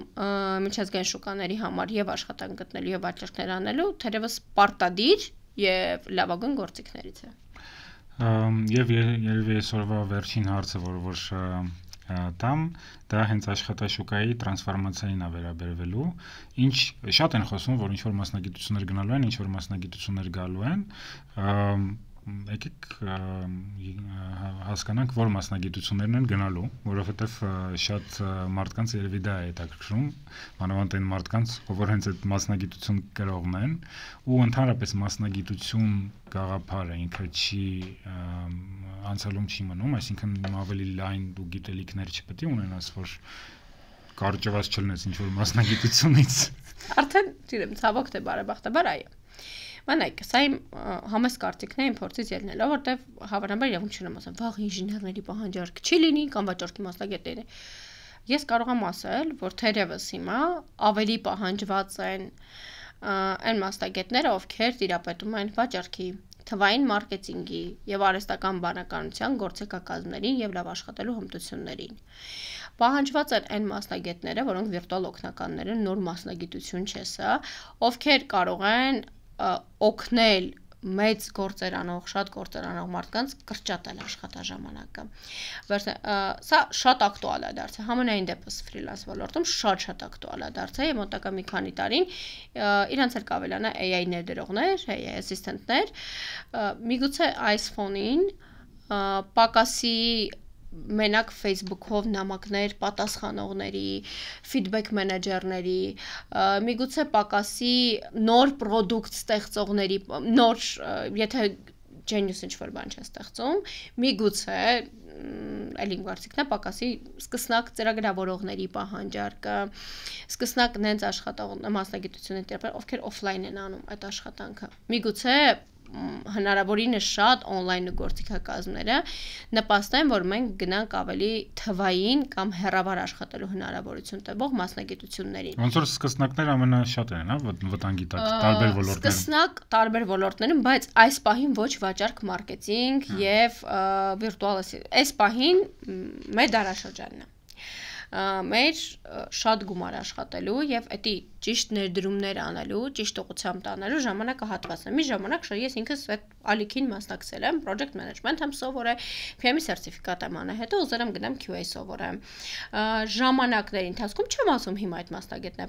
միջազգային շուկաների համար եւ աշխատանք գտնելու եւ վաճառքներ անելու թերևս պարտադիր եւ լավագույն գործիքներից է։ Եվ երևի այսօրվա վերջին հարցը, որ տամ, դա հենց աշխատաշուկայի տրանսֆորմացիային է վերաբերվելու, ինչ շատ են խոսում, որ ինչ որ մասնագիտություններ գնալու են, ինչ որ մասնագիտություններ գալու են, եկեք հասկանանք, որ մասնագիտություններն են գնալու, որովհետև շատ մարդկանց երևի դա է հետաքրքրում, մանավանդ այն մարդկանց, որ հենց այդ մասնագիտություն կրողն են, ու ընդհանրապես մասնագիտություն գաղափարը ինքը չի անցալում չի մնում, այսինքն ավելի լայն ու գիտելիքներ չպետք է ունենաս, որ կարճված չլնես ինչ որ մասնագիտությունից։ Արդեն դիրեմ ցավոք թե բարեբախտաբար այո։ Մանայք, սա իմ համես կարծիքն է իմ փորձից ելնելով, որտեվ հավանաբար իրավունք չունեմ ասեմ, վաղ ինժեներների պահանջարկ չի լինի կամ վաճառքի մասնագետների։ Ես կարող եմ ասել, որ թերևս հիմա ավելի պահանջված են այն մասնագետները, ովքեր տիրապետում են վաճառքի, թվային մարքեթինգի եւ արհեստական բանականության գործիքակազմներին եւ լավ աշխատելու հմտություններին։ Պահանջված են այն մասնագետները, որոնք վիրտուալ օգնականներ են, նոր մասնագիտություն չէ սա, ովքեր կարող են օգնել մեծ գործեր անող, շատ գործեր անող մարդկանց կրճատել աշխատաժամանակը։ Սա շատ ակտուալ է դարձել, համենայն դեպս ֆրիլանս ոլորտում շատ ակտուալ է դարձել, եւ մոտակա մի քանի տարին իրանց էլ կավելանա AI ներդրողներ, AI ասիստենտներ, միգուցե այս ֆոնին պակասի մենակ Facebook-ով նամակներ պատասխանողների, feedback մենեջերների, միգուցե պակասի նոր product ստեղծողների, նոր, եթե genius ինչ-որ բան չէ ստեղծում, միգուցե այլ իմ կարծիքն է պակասի սկսնակ ծրագրավորողների պահանջարկը, սկսնակ նենց աշխատող մասնագիտությունների, ովքեր օֆլայն են անում այդ աշխատանքը։ Միգուցե հնարավորինս շատ on-line գործիքակազմները նպաստեն, որ մենք գնանք ավելի թվային կամ հեռավար աշխատելու հնարավորություն տվող մասնագիտություններին։ Ոնց որ սկսնակները ամենաշատն են, հա, վտանգի տակ, տարբեր ոլորտներում։ Սկսնակ տարբեր ոլորտներում, բայց այս պահին ոչ վաճառք, մարքեթինգ եւ վիրտուալ այս պահին մեր դարաշրջանն է։ Մեր շատ գումար աշխատելու եւ էդի ճիշտ ներդրումներ անելու, ճիշտ ուղղությամբ տանելու ժամանակը հատվածն է։ Մի ժամանակ ես ինքս այդ ալիքին մասնակցել եմ, project management եմ սովորել, PM-ի սերտիֆիկատ եմ անա, հետո ուզել եմ գնամ QA սովորեմ։ Ժամանակների ընթացքում չեմ ասում հիմա այդ մասնագետն է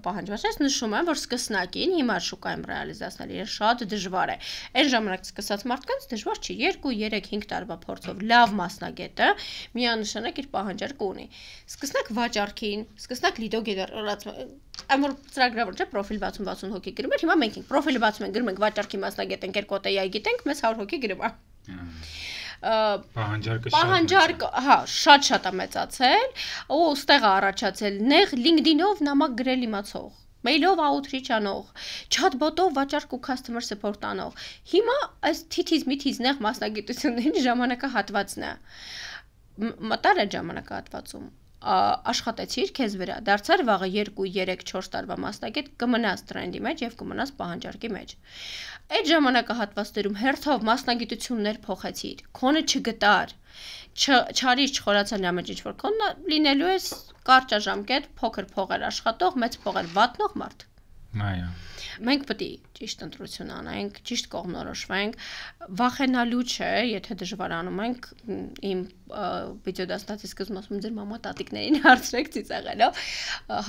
պահանջված, ես նշում եմ, որ սկսնակին հիմա շուկայում ռեալիզացնել իրեն շատ դժվար է։ Այն ժամանակ սկսած մարդկանց դժվար չի, 2, 3, 5 տարվա փորձով լավ մասնագետը միանշանակ իր պահանջարկը ունի։ Սկսնակ վաճառքին, սկսնակ լիդո գեներացիա, ամոր ծրագրավոր չէ, պրոֆիլ 60 հոգի գրում էր, հիմա մենք պրոֆիլը բացում ենք, գրում ենք վաճառքի մասնագետ ենք, երկու AI գիտենք, մեզ 100 հոգի գրում է։ Պահանջարկը, հա, շատ է մեծացել, ու ուստեղ է առաջացել նեղ LinkedIn-ով նամակ գրել իմացող, մեյլով outreach անող, chatbot-ով վաճառք ու customer support անող։ Հիմա այս թիթիզ նեղ մասնագիտությունների ժամանակահատվածն է։ Մտար այդ ժամանակահատվածում աշխատեցիր քեզ վրա, դարձար վաղը 2, 3, 4 տարվա մասնագետ, կմնաս տրենդի մեջ եւ կմնաս պահանջարկի մեջ։ Այդ ժամանակահատվածներում հերթով մասնագիտություններ փոխեցիր, քոնը չգտար, չարի չխորացան ամեն ինչ որ քոնը լինելու է կարճաժամկետ, փոքր փողեր աշխատող, մեծ փողեր վատնող մարդ։ Այո։ Մենք պետք է ճիշտ ընտրություն անենք, ճիշտ կողմնորոշվենք, վախենալու չէ, եթե դժվարանում ենք իմ վիդեոդասնացի սկզբում ասում ձեր մամա տատիկներին հարցրեք ծիծաղելով,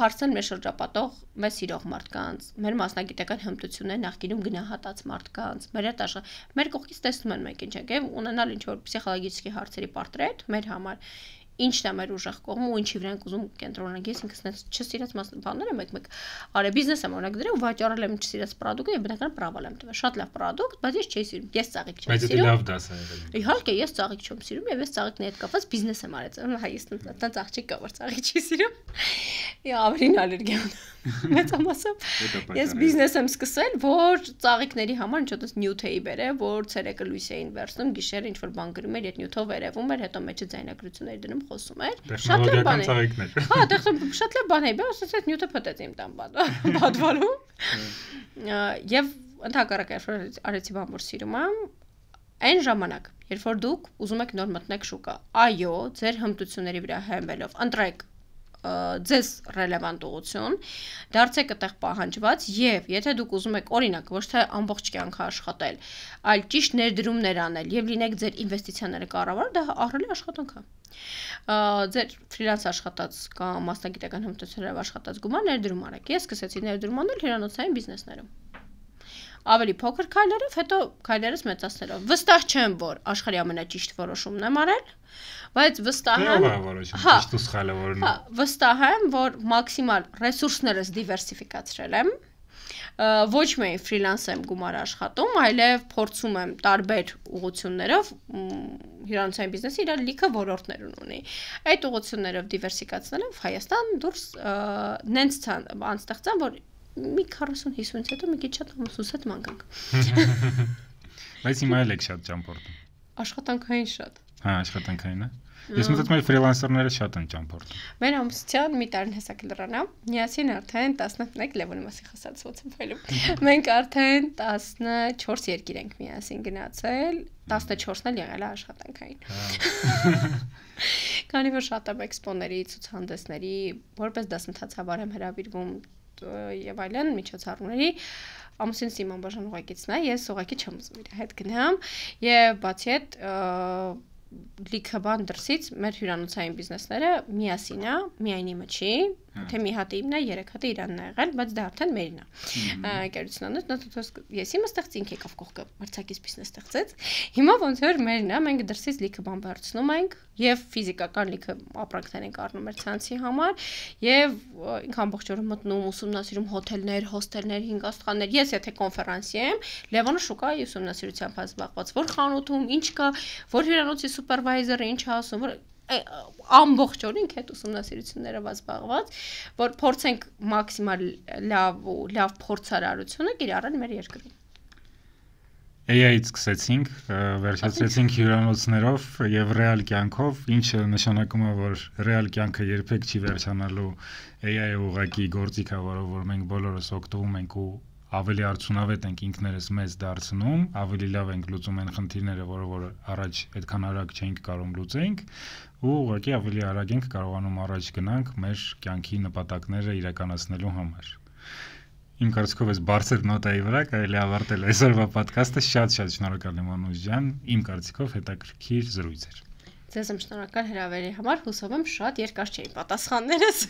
հարցնեն մեր շրջապատող մեզ սիրող մարդկանց, մեր մասնագիտական հմտությունները նախկինում գնահատած մարդկանց, մեր կողքից տեսնում են մեկ ինչ եք եւ ունենալ ինչ որ պսիխոլոգիական հարցերի պորտրետ մեր համար ինչն է մեր ուժեղ կողմը ու ինչի վրա ենք ուզում կենտրոնանալ ես ինքս չսիրած բաները մեկ-մեկ արի բիզնես եմ օրինակ դրել ու վաճառել եմ չսիրած պրոդուկտը եւ բնական պրավել եմ տվել շատ լավ պրոդուկտ բայց ես չէի սիրում ես ծաղիկ չեմ սիրում բայց դա լավ դաս է իհարկե ես ծաղիկ չեմ սիրում եւ ես ծաղիկների հետ կապված բիզնես եմ արել հայաստան տենց աղջիկ կա որ ծաղիկ չի սիրում ավելին ալերգիա մեծամասամբ ես բիզնես եմ սկսել որ ծաղիկների համար ինչ-որ նյութ էի բերել որ ցերեկը լույս էին վերցնում գիշերը ինչ որ բան գրում էր այդ նյութով վերևում էր հետո մեջը ձայնագրություններ դնում խոսում էր շատ լավ բան էր հա շատ լավ բան էր բայց ասես նյութը փտեց իմ տան բադվալու եւ ընդհակառակը երբ արեցի բան որ սիրում եմ այն ժամանակ երբ որ դուք ուզում եք նոր մտնեք շուկա այո ձեր հմտությունների վրա հենվելով ընտրեք ձեզ ռելևանտ ուղղություն դարձեք այդտեղ պահանջված եւ եթե դուք ուզում եք օրինակ ոչ թե ամբողջ կյանքը աշխատել այլ ճիշտ ներդրումներ անել եւ լինեք ձեր ինվեստիցիաները կառավարել դա ահռելի աշխատանք է ձեր ֆրիլանս աշխատած կամ մասնագիտական հմտություններով աշխատած գումար ներդրում արեք ես սկսեցի ներդրում անել հյուրանոցային բիզնեսներում ավելի փոքր քայլերով հետո քայլերս մեծացնելով վստահ չեմ որ աշխարհի ամենաճիշտ որոշումն եմ արել բայց վստահ եմ ճիշտ ու սխալը որն է վստահ եմ որ մաքսիմալ ռեսուրսներս դիվերսիֆիկացրել եմ ոչ միայն ֆրիլանս եմ գումար աշխատում, այլև փորձում եմ տարբեր ուղղություններով հյուրանոցային բիզնեսը իր լիքը ոլորտներ ունի։ Այդ ուղղություններով դիվերսիֆիկացնելով Հայաստան դուրս նենց անստեղծան, որ մի 40-50-ից հետո մի քիչ շատ ամուսուս հետ մանգանք։ Բայց հիմա էլ եք շատ ճամփորդում։ Աշխատանքային շատ։ Հա, աշխատանքային է։ Ես մտածում եմ ֆրիլանսերները շատ են ճամփորդում։ Մեր ամուսնության մի տարին հեսակ լրանա, միասին արդեն 11 Լևոնի մասի խոսած ոնց եմ փայլում։ Մենք արդեն 14 երկիր ենք միասին գնացել, 14-ն էլ եղել է աշխատանքային։ Քանի որ շատ եմ էքսպոների, ցուցահանդեսների, որպես դասընթացավար եմ հրավիրվում եւ այլն միջոցառումների ամուսինս իմ անբաժան ուղեկիցն է, ես ուղեկի չեմ ուզում իր հետ գնամ եւ բացի այդ լիքը բան դրսից մեր հյուրանոցային բիզնեսները միասին է, միայն իմը չի, թե մի հատը իմն է, 3 հատը իրանն է եղել, բայց դա արդեն մերին է։ Գերությունանոց ես իմը ստեղծինք եկավ կողքը մրցակից բիզնես ստեղծեց։ Հիմա ոնց որ մերին է, մենք դրսից լիքը բան բարձնում ենք եւ ֆիզիկական լիքը ապրանքներ ենք առնում մեր ցանցի համար եւ ինք ամբողջ օրը մտնում, ուսումնասիրում հոթելներ, հոստելներ, 5 աստղաներ։ Ես եթե կոնֆերանսի եմ, Լևոնը շուկայի ուսումնասիրությամբ զբաղված, որ խանութում ինչ կա, որ հյուրանոցի սուպերվայզերը ինչ ասում, որ ամբողջ օրը ինք այդ ուսումնասիրություններով զբաղված, որ փորձենք մաքսիմալ լավ փորձարարությունը կիրառել մեր երկրում։ AI-ից սկսեցինք, վերջացրեցինք հյուրանոցներով եւ ռեալ կյանքով, ինչը նշանակում է, որ ռեալ կյանքը երբեք չի վերջանալու, AI-ը ուղղակի գործիք է, որով մենք բոլորս օգտվում ենք ու ավելի արդյունավետ ենք ինքներս մեզ դարձնում, ավելի լավ ենք լուծում այն խնդիրները, որ առաջ այդքան արագ չէինք կարող լուծենք, ու ուղղակի ավելի արագ ենք կարողանում առաջ գնանք մեր կյանքի նպատակները իրականացնելու համար։ Իմ կարծիքով այս բարձր նոտայի վրա կարելի ավարտել այսօրվա ոդքասթը, շատ շնորհակալ եմ Անուշ ջան, իմ կարծիքով հետաքրքիր զրույց էր։ Ձեզ եմ շնորհակալ հրավերի համար, հուսով եմ շատ երկար չէին պատասխաններս։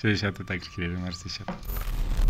Չէ, շատ հետաքրքիր էր, մերսի շատ։